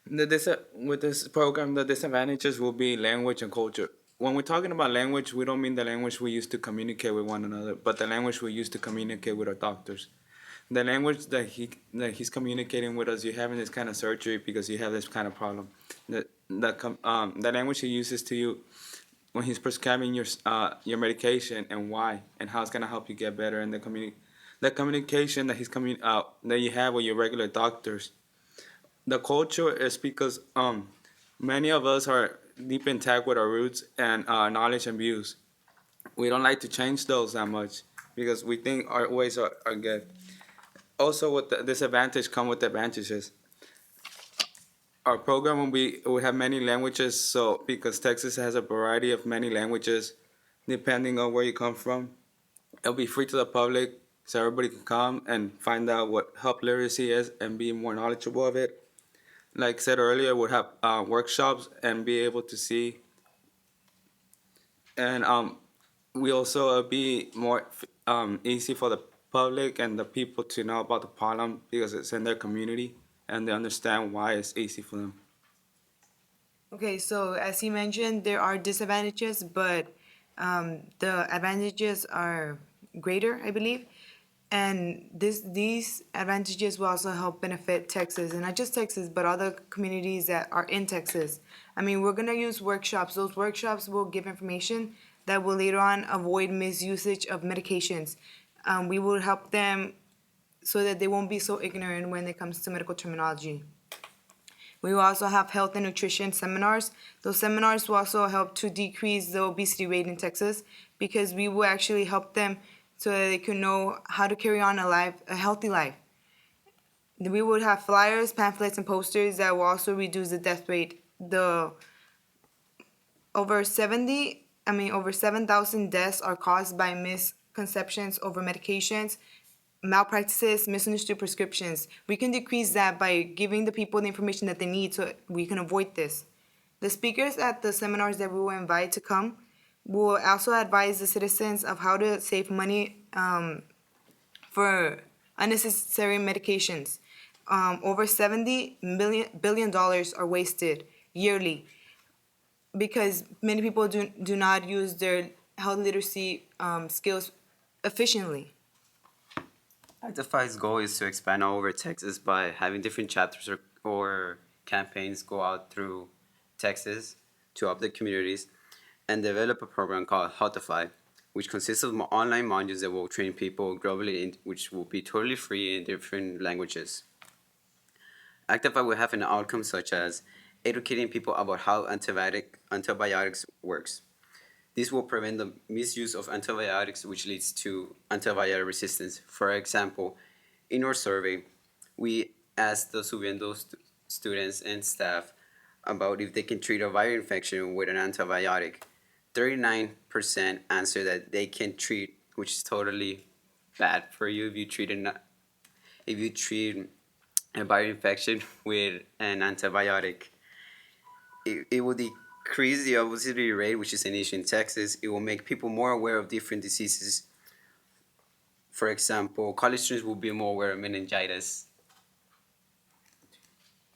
With this program, the disadvantages will be language and culture. When we're talking about language, we don't mean the language we use to communicate with one another, but the language we use to communicate with our doctors. The language that he's communicating with us, you're having this kind of surgery because you have this kind of problem. The language he uses to you when he's prescribing your medication and why and how it's gonna help you get better in the community. the communication that that you have with your regular doctors. The culture is because many of us are deep intact with our roots and knowledge and views. We don't like to change those that much because we think our ways are good. Also, with the disadvantage come with advantages. Our program will have many languages, so because Texas has a variety of many languages, depending on where you come from, it'll be free to the public, so everybody can come and find out what health literacy is and be more knowledgeable of it. Like I said earlier, we'll have workshops and be able to see, and we also be more easy for the public and the people to know about the problem because it's in their community and they understand why it's easy for them. Okay, so as he mentioned, there are disadvantages, but the advantages are greater, I believe. And these advantages will also help benefit Texas, and not just Texas, but other communities that are in Texas. I mean, we're gonna use workshops. Those workshops will give information that will later on avoid misusage of medications. We will help them so that they won't be so ignorant when it comes to medical terminology. We will also have health and nutrition seminars. Those seminars will also help to decrease the obesity rate in Texas because we will actually help them so that they can know how to carry on a healthy life. We would have flyers, pamphlets, and posters that will also reduce the death rate. Over 7,000 deaths are caused by misconceptions over medications, malpractices, misunderstood prescriptions. We can decrease that by giving the people the information that they need so we can avoid this. The speakers at the seminars that we will invite to come will also advise the citizens of how to save money for unnecessary medications. Over $70 billion are wasted yearly because many people do not use their health literacy skills efficiently. IDFI's goal is to expand all over Texas by having different chapters or campaigns go out through Texas to update communities and develop a program called Houtify, which consists of online modules that will train people globally, which will be totally free in different languages. Actify will have an outcome such as educating people about how antibiotics works. This will prevent the misuse of antibiotics, which leads to antibiotic resistance. For example, in our survey, we asked the Subiendo students and staff about if they can treat a viral infection with an antibiotic. 39% answer that they can treat, which is totally bad for you if you treat a viral infection with an antibiotic. It will decrease the obesity rate, which is an issue in Texas. It will make people more aware of different diseases. For example, college students will be more aware of meningitis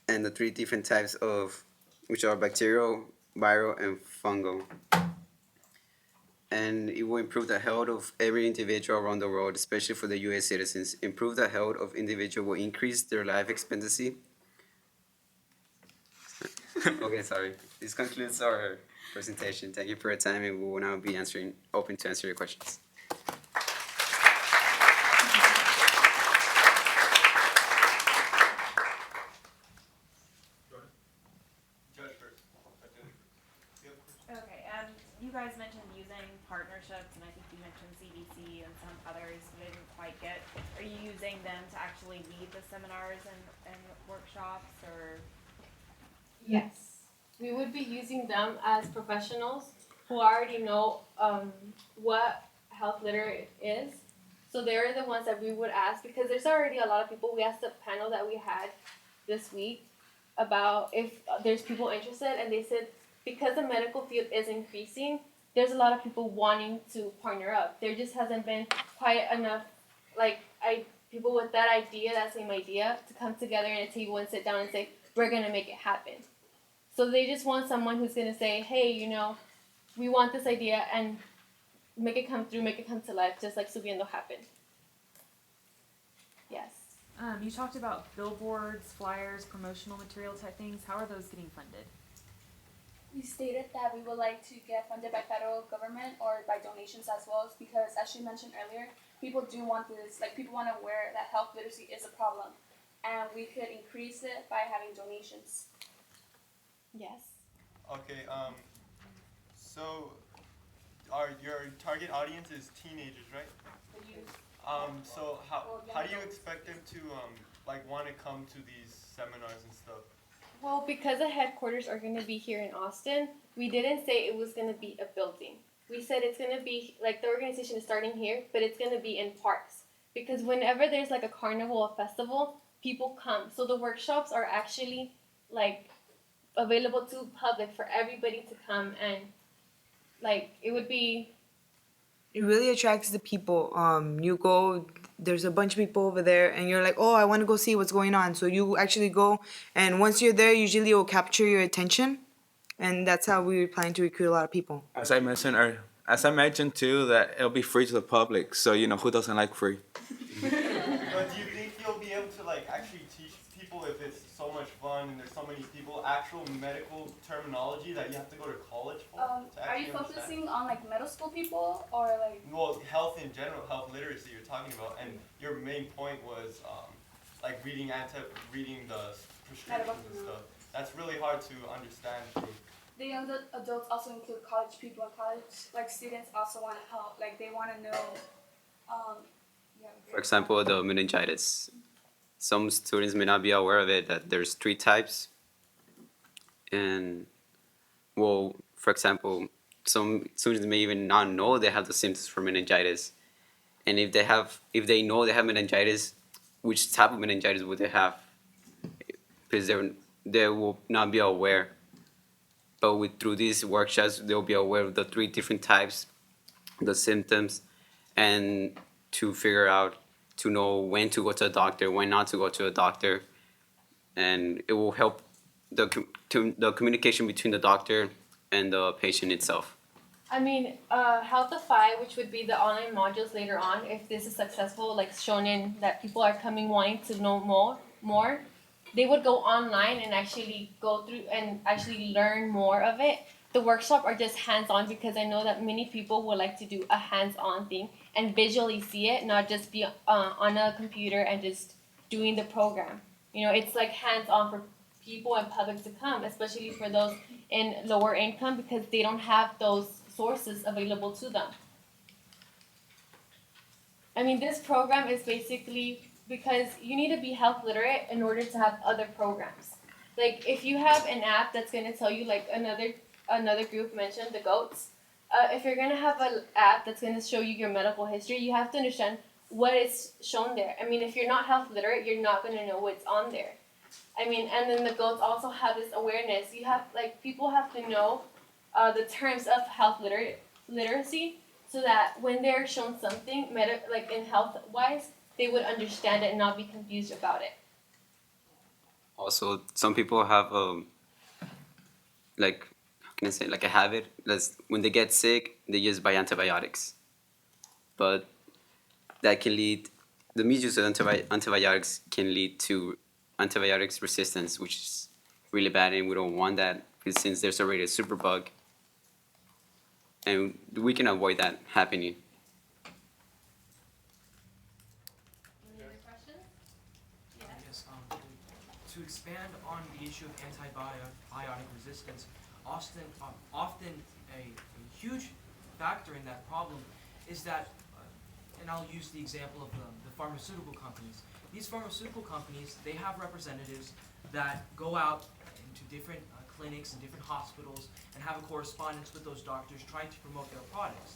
and the 3 different types of, which are bacterial, viral, and fungal. And it will improve the health of every individual around the world, especially for the U.S. citizens. Improve the health of individuals will increase their life expectancy. Okay, sorry. This concludes our presentation. Thank you for your time, and we will now be open to answer your questions. Okay, you guys mentioned using partnerships, and I think you mentioned CDC and some others we didn't quite get. Are you using them to actually lead the seminars and workshops, or? Yes, we would be using them as professionals who already know what health literate is. So they're the ones that we would ask because there's already a lot of people. We asked the panel that we had this week about if there's people interested, and they said because the medical field is increasing, there's a lot of people wanting to partner up. There just hasn't been quite enough people with that same idea, to come together at a table and sit down and say, we're gonna make it happen. So they just want someone who's gonna say, hey, we want this idea and make it come through, make it come to life, just like Subiendo happened. Yes. You talked about billboards, flyers, promotional material type things. How are those getting funded? We stated that we would like to get funded by federal government or by donations as well, because as she mentioned earlier, people do want this, like people want to aware that health literacy is a problem, and we could increase it by having donations. Yes. Okay. So, your target audience is teenagers, right? The youth. So how do you expect them to like want to come to these seminars and stuff? Well, because the headquarters are going to be here in Austin, we didn't say it was going to be a building. We said it's going to be, like, the organization is starting here, but it's going to be in parks. Because whenever there's, like, a carnival or festival, people come. So the workshops are actually, like, available to public for everybody to come. And, like, it would be... It really attracts the people. You go, there's a bunch of people over there, and you're like, oh, I want to go see what's going on. So you actually go, and once you're there, usually it will capture your attention, and that's how we plan to recruit a lot of people. As I mentioned too, that it'll be free to the public. So who doesn't like free? But do you think you'll be able to like actually teach people if it's so much fun and there's so many people actual medical terminology that you have to go to college for? Are you focusing on like middle school people or like? Well, health in general, health literacy you're talking about, and your main point was like reading the prescriptions and stuff. That's really hard to understand through. The young adults also include college people, and college like students also want to help. Like they want to know. For example, the meningitis. Some students may not be aware of it, that there's 3 types. And, well, for example, some students may even not know they have the symptoms for meningitis. And if they know they have meningitis, which type of meningitis would they have? Because they will not be aware. But through these workshops, they'll be aware of the 3 different types, the symptoms, and to figure out, to know when to go to a doctor, when not to go to a doctor. And it will help the communication between the doctor and the patient itself. I mean, Healthify, which would be the online modules later on, if this is successful, like shown in that people are coming wanting to know more, they would go online and actually go through and actually learn more of it. The workshop are just hands-on because I know that many people would like to do a hands-on thing and visually see it, not just be on a computer and just doing the program. It's like hands-on for people and public to come, especially for those in lower income because they don't have those sources available to them. I mean, this program is basically because you need to be health literate in order to have other programs. Like if you have an app that's going to tell you, like another group mentioned, the goats, if you're going to have an app that's going to show you your medical history, you have to understand what is shown there. I mean, if you're not health literate, you're not going to know what's on there. I mean, and then the goats also have this awareness. People have to know the terms of health literacy so that when they're shown something, like in health-wise, they would understand it and not be confused about it. Also, some people have like a habit. When they get sick, they just buy antibiotics. But that can lead, the misuse of antibiotics can lead to antibiotics resistance, which is really bad, and we don't want that because since there's already a superbug, and we can avoid that happening. To expand on the issue of antibiotic resistance, often a huge factor in that problem is that, and I'll use the example of the pharmaceutical companies. These pharmaceutical companies, they have representatives that go out into different clinics and different hospitals and have a correspondence with those doctors trying to promote their products.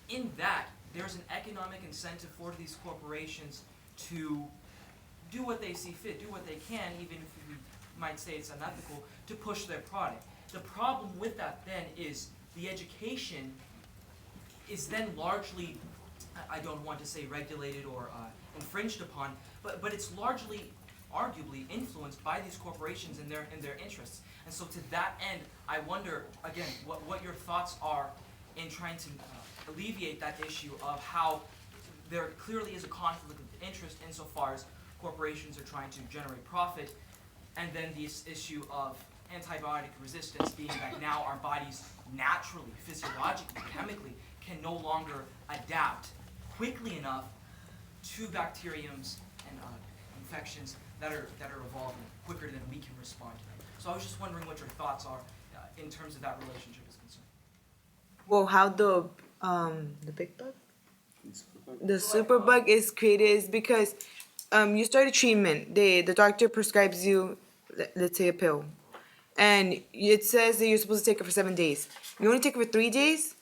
In that, there's an economic incentive for these corporations to do what they see fit, do what they can, even if we might say it's unethical, to push their product. The problem with that then is the education is then largely, I don't want to say regulated or infringed upon, but it's largely, arguably, influenced by these corporations and their interests. And so to that end, I wonder, again, what your thoughts are in trying to alleviate that issue of how there clearly is a conflict of interest insofar as corporations are trying to generate profit, and then this issue of antibiotic resistance being that now our bodies naturally, physiologically, chemically can no longer adapt quickly enough to bacteriums and infections that are evolving quicker than we can respond to them. So I was just wondering what your thoughts are in terms of that relationship is concerned. Well, how the big bug, the superbug is created is because you start a treatment. The doctor prescribes you, let's say, a pill, and it says that you're supposed to take it for 7 days. You only take it for 3 days,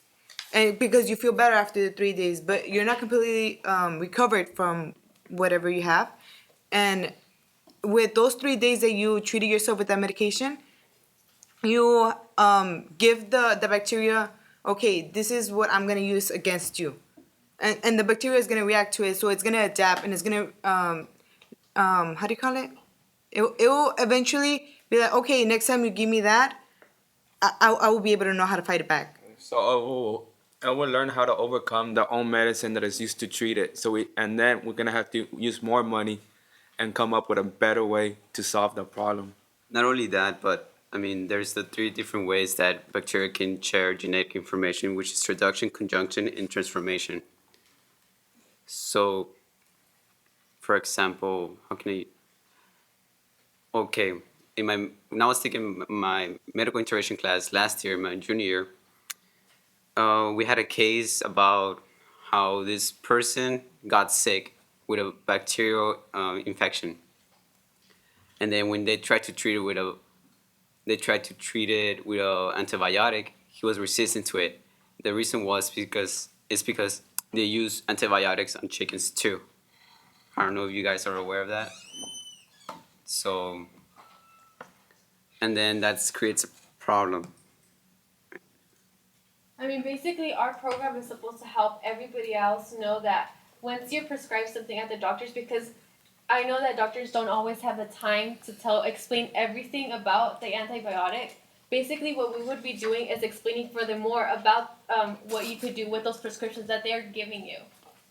and because you feel better after the 3 days, but you're not completely recovered from whatever you have. And with those 3 days that you treated yourself with that medication, you give the bacteria, okay, this is what I'm gonna use against you, and the bacteria is gonna react to it, so it's gonna adapt and it's gonna how do you call it? It will eventually be like, okay, next time you give me that, I will be able to know how to fight it back. So I will learn how to overcome the own medicine that is used to treat it. And then we're gonna have to use more money and come up with a better way to solve the problem. Not only that, but I mean, there's the 3 different ways that bacteria can share genetic information, which is transduction, conjunction, and transformation. So, for example, how can I? Okay, when I was taking my medical interaction class last year, my junior year, we had a case about how this person got sick with a bacterial infection, and then when they tried to treat it with an antibiotic, he was resistant to it. The reason was because they use antibiotics on chickens too. I don't know if you guys are aware of that. So, and then that creates a problem. I mean, basically, our program is supposed to help everybody else know that once you're prescribed something at the doctor's, because I know that doctors don't always have the time to explain everything about the antibiotic. Basically, what we would be doing is explaining furthermore about what you could do with those prescriptions that they're giving you,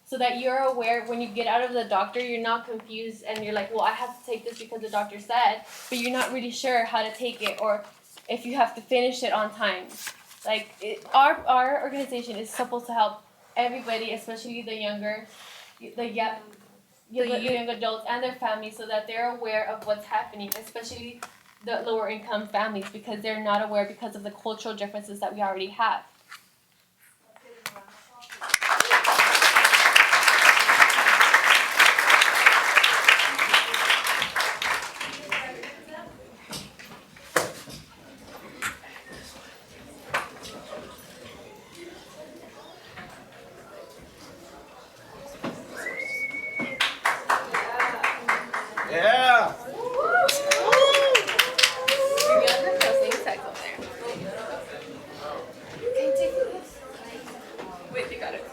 so that you're aware when you get out of the doctor, you're not confused and you're like, well, I have to take this because the doctor said, but you're not really sure how to take it or if you have to finish it on time. Like, our organization is supposed to help everybody, especially the young adults and their families, so that they're aware of what's happening, especially the lower income families, because they're not aware because of the cultural differences that we already have. Yeah. Wait, you got it.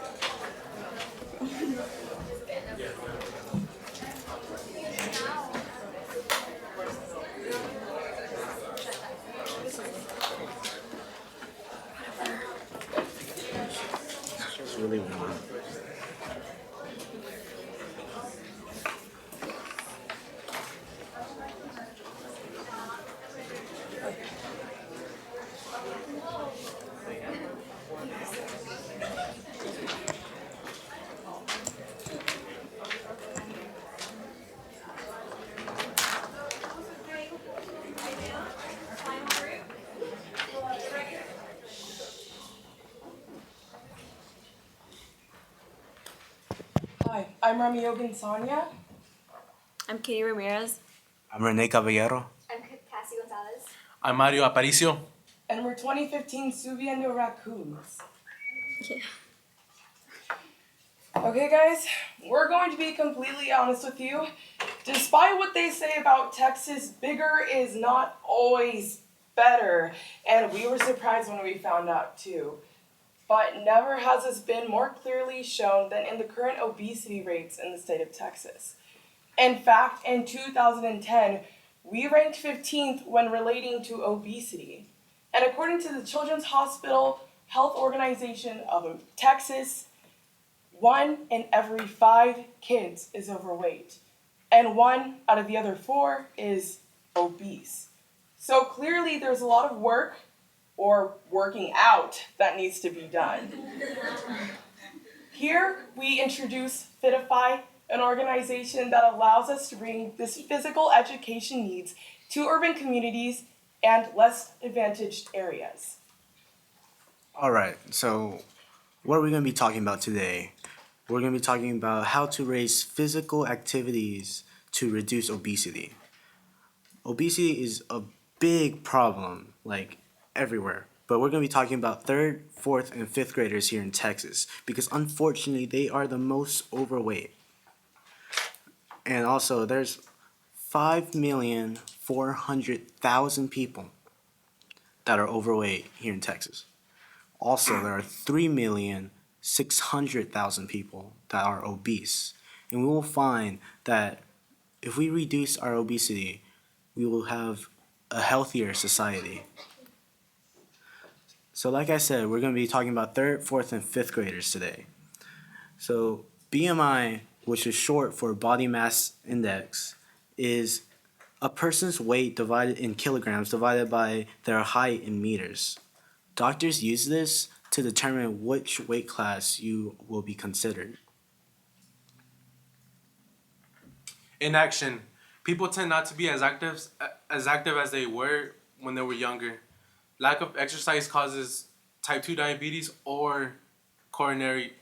It's really warm. Hi, I'm Romeo Gonzania. I'm Katie Ramirez. I'm Rene Caballero. I'm Cassie Gonzalez. I'm Mario Aparicio. And we're 2015 Subiendo Raccoons. Yeah. Okay, guys, we're going to be completely honest with you. Despite what they say about Texas, bigger is not always better. And we were surprised when we found out too. But never has this been more clearly shown than in the current obesity rates in the state of Texas. In fact, in 2010, we ranked 15th when relating to obesity. And according to the Children's Hospital Health Organization of Texas, 1 in every 5 kids is overweight, and 1 out of the other 4 is obese. So clearly there's a lot of work or working out that needs to be done. Here, we introduce Fitify, an organization that allows us to bring this physical education needs to urban communities and less advantaged areas. All right, so what are we going to be talking about today? We're going to be talking about how to raise physical activities to reduce obesity. Obesity is a big problem, like everywhere. But we're going to be talking about 3rd, 4th, and 5th graders here in Texas because unfortunately they are the most overweight. And also there's 5,400,000 people that are overweight here in Texas. Also, there are 3,600,000 people that are obese. And we will find that if we reduce our obesity, we will have a healthier society. So like I said, we're going to be talking about 3rd, 4th, and 5th graders today. So BMI, which is short for body mass index, is a person's weight divided in kilograms divided by their height in meters. Doctors use this to determine which weight class you will be considered. In action, people tend not to be as active as they were when they were younger. Lack of exercise causes type 2 diabetes or coronary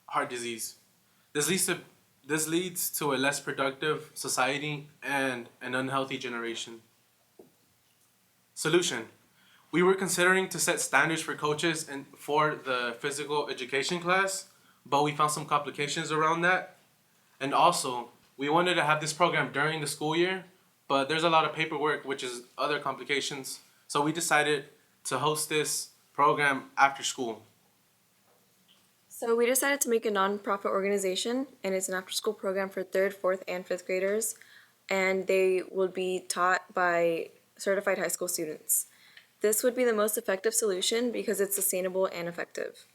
heart disease. This leads to a less productive society and an unhealthy generation. Solution. We were considering to set standards for coaches and for the physical education class, but we found some complications around that. And also, we wanted to have this program during the school year, but there's a lot of paperwork, which is other complications. So we decided to host this program after school. So we decided to make a nonprofit organization, and it's an after-school program for 3rd, 4th, and 5th graders, and they will be taught by certified high school students. This would be the most effective solution because it's sustainable and effective.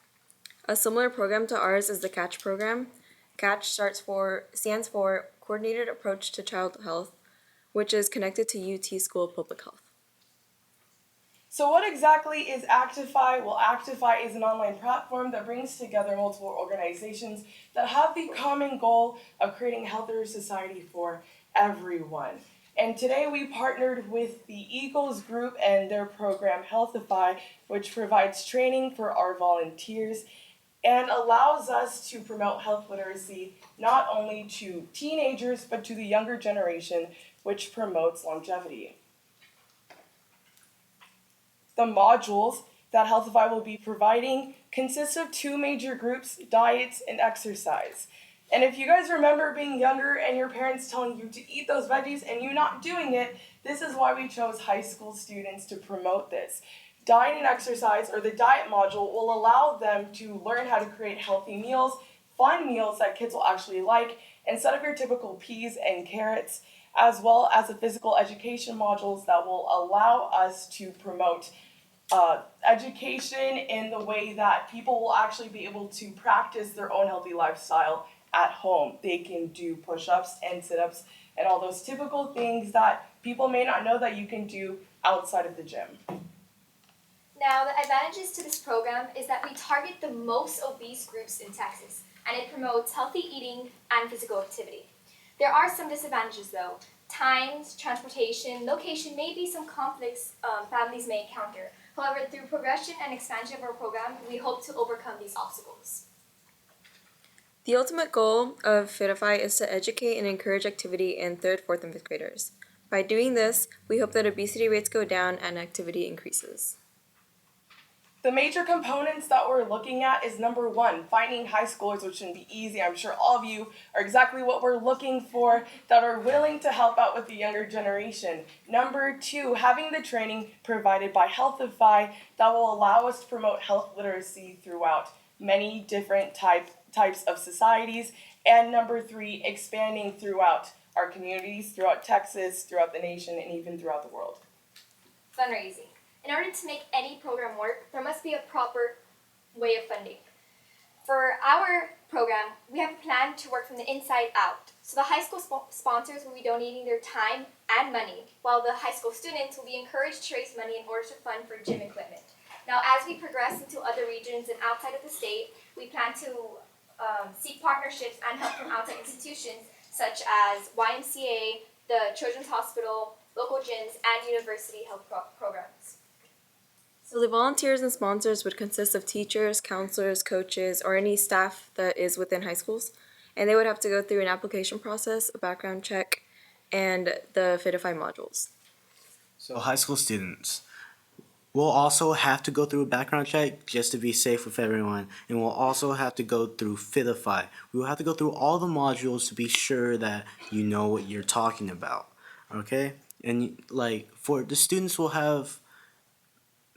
A similar program to ours is the CATCH program. CATCH stands for Coordinated Approach to Child Health, which is connected to UT School of Public Health. So what exactly is Actify? Well, Actify is an online platform that brings together multiple organizations that have the common goal of creating a healthier society for everyone. And today we partnered with the Eagles Group and their program Healthify, which provides training for our volunteers and allows us to promote health literacy not only to teenagers but to the younger generation, which promotes longevity. The modules that Healthify will be providing consist of 2 major groups, diets and exercise. And if you guys remember being younger and your parents telling you to eat those veggies and you not doing it, this is why we chose high school students to promote this. Diet and exercise, or the diet module, will allow them to learn how to create healthy meals, fun meals that kids will actually like, instead of your typical peas and carrots, as well as the physical education modules that will allow us to promote education in the way that people will actually be able to practice their own healthy lifestyle at home. They can do push-ups and sit-ups and all those typical things that people may not know that you can do outside of the gym. Now, the advantages to this program is that we target the most obese groups in Texas, and it promotes healthy eating and physical activity. There are some disadvantages though. Times, transportation, location, maybe some conflicts families may encounter. However, through progression and expansion of our program, we hope to overcome these obstacles. The ultimate goal of Fitify is to educate and encourage activity in 3rd, 4th, and 5th graders. By doing this, we hope that obesity rates go down and activity increases. The major components that we're looking at is number 1, finding high schoolers, which shouldn't be easy. I'm sure all of you are exactly what we're looking for, that are willing to help out with the younger generation. Number 2, having the training provided by Healthify that will allow us to promote health literacy throughout many different types of societies. And number 3, expanding throughout our communities, throughout Texas, throughout the nation, and even throughout the world. Fundraising. In order to make any program work, there must be a proper way of funding. For our program, we have a plan to work from the inside out. So the high school sponsors will be donating their time and money, while the high school students will be encouraged to raise money in order to fund for gym equipment. Now, as we progress into other regions and outside of the state, we plan to seek partnerships and help from outside institutions such as YMCA, the Children's Hospital, local gyms, and university health programs. So the volunteers and sponsors would consist of teachers, counselors, coaches, or any staff that is within high schools. And they would have to go through an application process, a background check, and the Fitify modules. So high school students will also have to go through a background check just to be safe with everyone, and we'll also have to go through Fitify. We will have to go through all the modules to be sure that you know what you're talking about, okay? And like for the students will have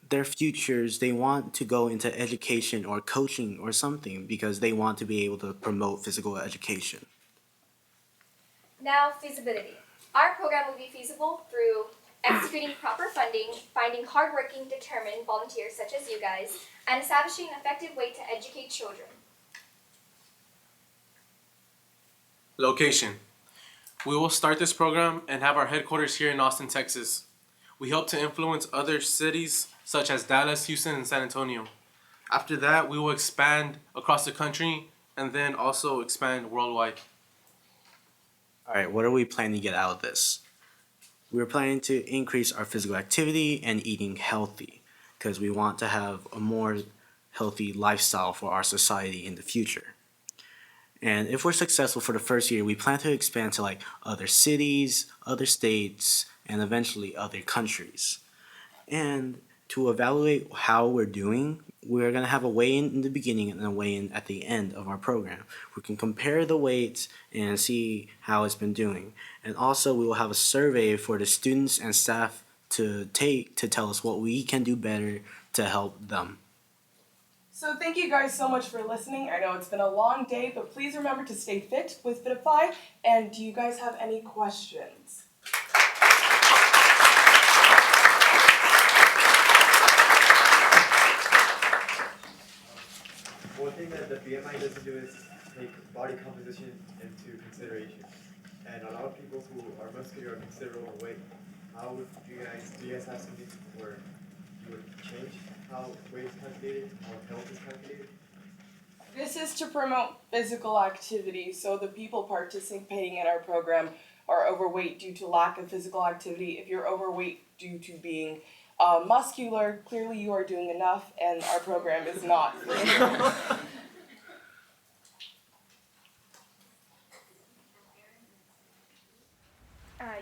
their futures, they want to go into education or coaching or something because they want to be able to promote physical education. Now, feasibility. Our program will be feasible through executing proper funding, finding hardworking, determined volunteers such as you guys, and establishing an effective way to educate children. Location. We will start this program and have our headquarters here in Austin, Texas. We hope to influence other cities such as Dallas, Houston, and San Antonio. After that, we will expand across the country and then also expand worldwide. All right, what are we planning to get out of this? We're planning to increase our physical activity and eating healthy because we want to have a more healthy lifestyle for our society in the future. And if we're successful for the first year, we plan to expand to like other cities, other states, and eventually other countries. And to evaluate how we're doing, we're going to have a weigh-in in the beginning and a weigh-in at the end of our program. We can compare the weights and see how it's been doing. And also we will have a survey for the students and staff to take to tell us what we can do better to help them. So thank you guys so much for listening. I know it's been a long day, but please remember to stay fit with Fitify. And do you guys have any questions? One thing that the BMI doesn't do is take body composition into consideration. And a lot of people who are muscular are considered overweight. How would do you guys have something where you would change how weight is calculated, how health is calculated? This is to promote physical activity, so the people participating in our program are overweight due to lack of physical activity. If you're overweight due to being muscular, clearly you are doing enough, and our program is not for you.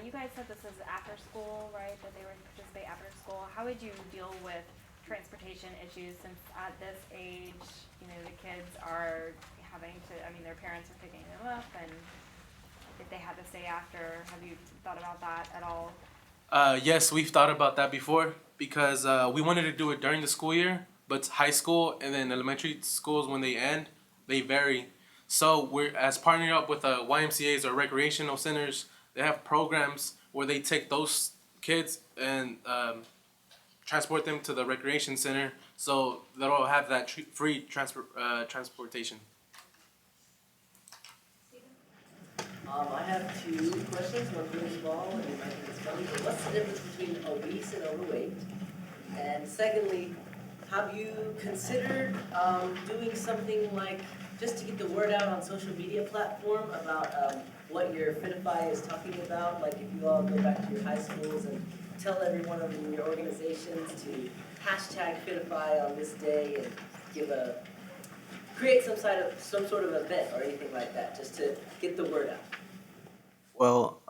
You guys said this is after school, right? That they would participate after school. How would you deal with transportation issues since at this age, you know, the kids are having to, I mean, their parents are picking them up, and if they had to stay after, have you thought about that at all? Yes, we've thought about that before because we wanted to do it during the school year, but high school and then elementary schools, when they end, they vary. So we're as partnering up with YMCAs or recreational centers. They have programs where they take those kids and transport them to the recreation center, so they'll have that free transportation. I have two questions. One really small, and you might think it's funny, but what's the difference between obese and overweight? And secondly, have you considered doing something like, just to get the word out on social media platform about what your Fitify is talking about? Like if you all go back to your high schools and tell everyone in your organizations to hashtag Fitify on this day and create some sort of event or anything like that, just to get the word out. Well,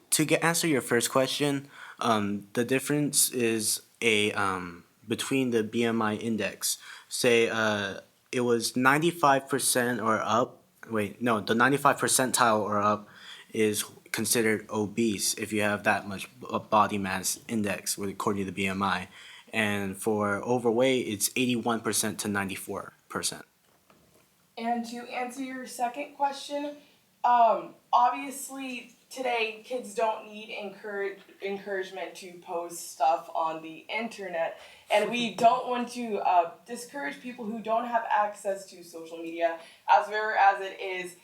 to answer your first question, the difference is between the BMI index. Say it was 95% or up. Wait, no, the 95 percentile or up is considered obese if you have that much body mass index according to the BMI. And for overweight, it's 81% to 94%. And to answer your second question, obviously today kids don't need encouragement to post stuff on the internet, and we don't want to discourage people who don't have access to social media, as rare as it is,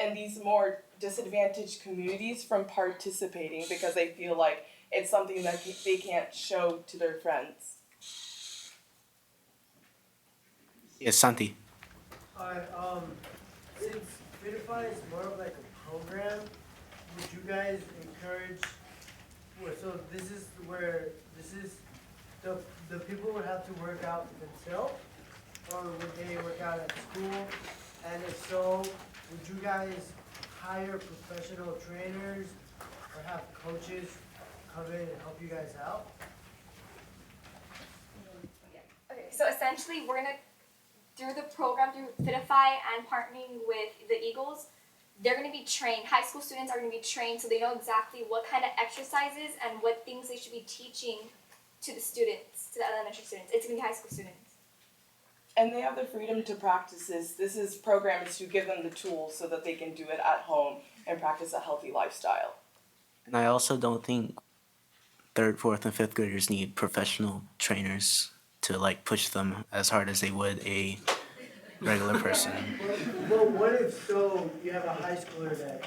in these more disadvantaged communities from participating because they feel like it's something that they can't show to their friends. Yes, Santi. Alright, since Feedify is more of like a program, would you guys encourage, so this is the people would have to work out themselves, or would they work out at school? And if so, would you guys hire professional trainers or have coaches come in and help you guys out? Okay, so essentially we're gonna, through the program, through Fitify and partnering with the Eagles, they're gonna be trained, high school students are gonna be trained so they know exactly what kind of exercises and what things they should be teaching to the students, to the elementary students. It's gonna be high school students. And they have the freedom to practice this. This program is to give them the tools so that they can do it at home and practice a healthy lifestyle. And I also don't think 3rd, 4th, and 5th graders need professional trainers to like push them as hard as they would a regular person. Well, what if so you have a high schooler that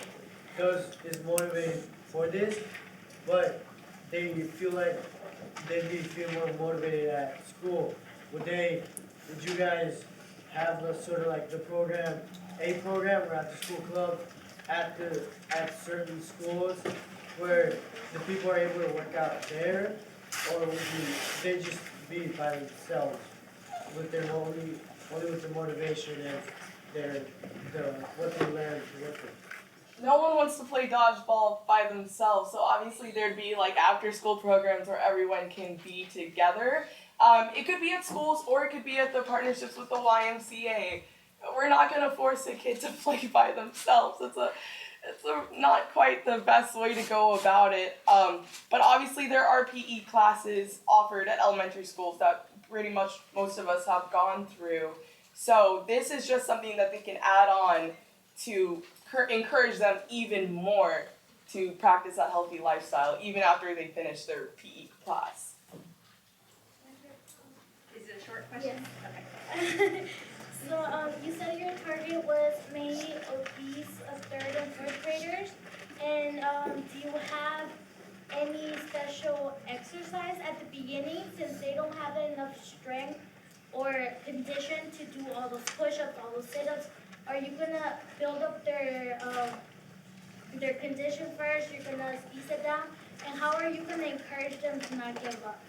is motivated for this, but they feel like they feel more motivated at school? Would you guys have a sort of like the program, a program or at the school club at certain schools where the people are able to work out there, or would they just be by themselves with their only with the motivation and what they learned with it? No one wants to play dodgeball by themselves, so obviously there'd be like after school programs where everyone can be together. It could be at schools or it could be at the partnerships with the YMCA. We're not going to force a kid to play by themselves. It's not quite the best way to go about it. But obviously there are PE classes offered at elementary schools that pretty much most of us have gone through. So this is just something that they can add on to encourage them even more to practice a healthy lifestyle, even after they finish their PE class. Is it a short question? Yes. Okay. So you said your target was mainly obese 3rd and 4th graders, and do you have any special exercise at the beginning since they don't have enough strength or condition to do all those push-ups, all those sit-ups? Are you gonna build up their condition first? You're gonna ease it down, and how are you gonna encourage them to not give up?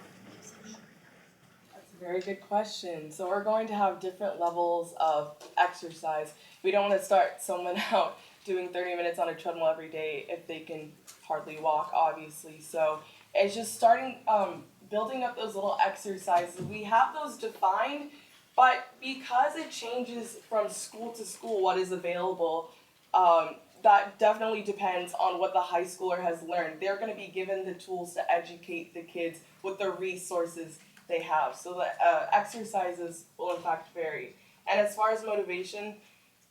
That's a very good question. So we're going to have different levels of exercise. We don't want to start someone out doing 30 minutes on a treadmill every day if they can hardly walk, obviously. So it's just starting, building up those little exercises. We have those defined, but because it changes from school to school what is available, that definitely depends on what the high schooler has learned. They're going to be given the tools to educate the kids with the resources they have. So the exercises will in fact vary. And as far as motivation,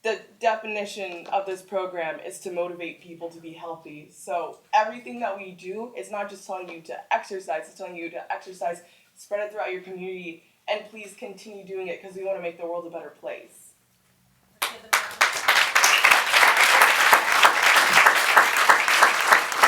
the definition of this program is to motivate people to be healthy. So everything that we do is not just telling you to exercise, it's telling you to exercise, spread it throughout your community, and please continue doing it because we want to make the world a better place.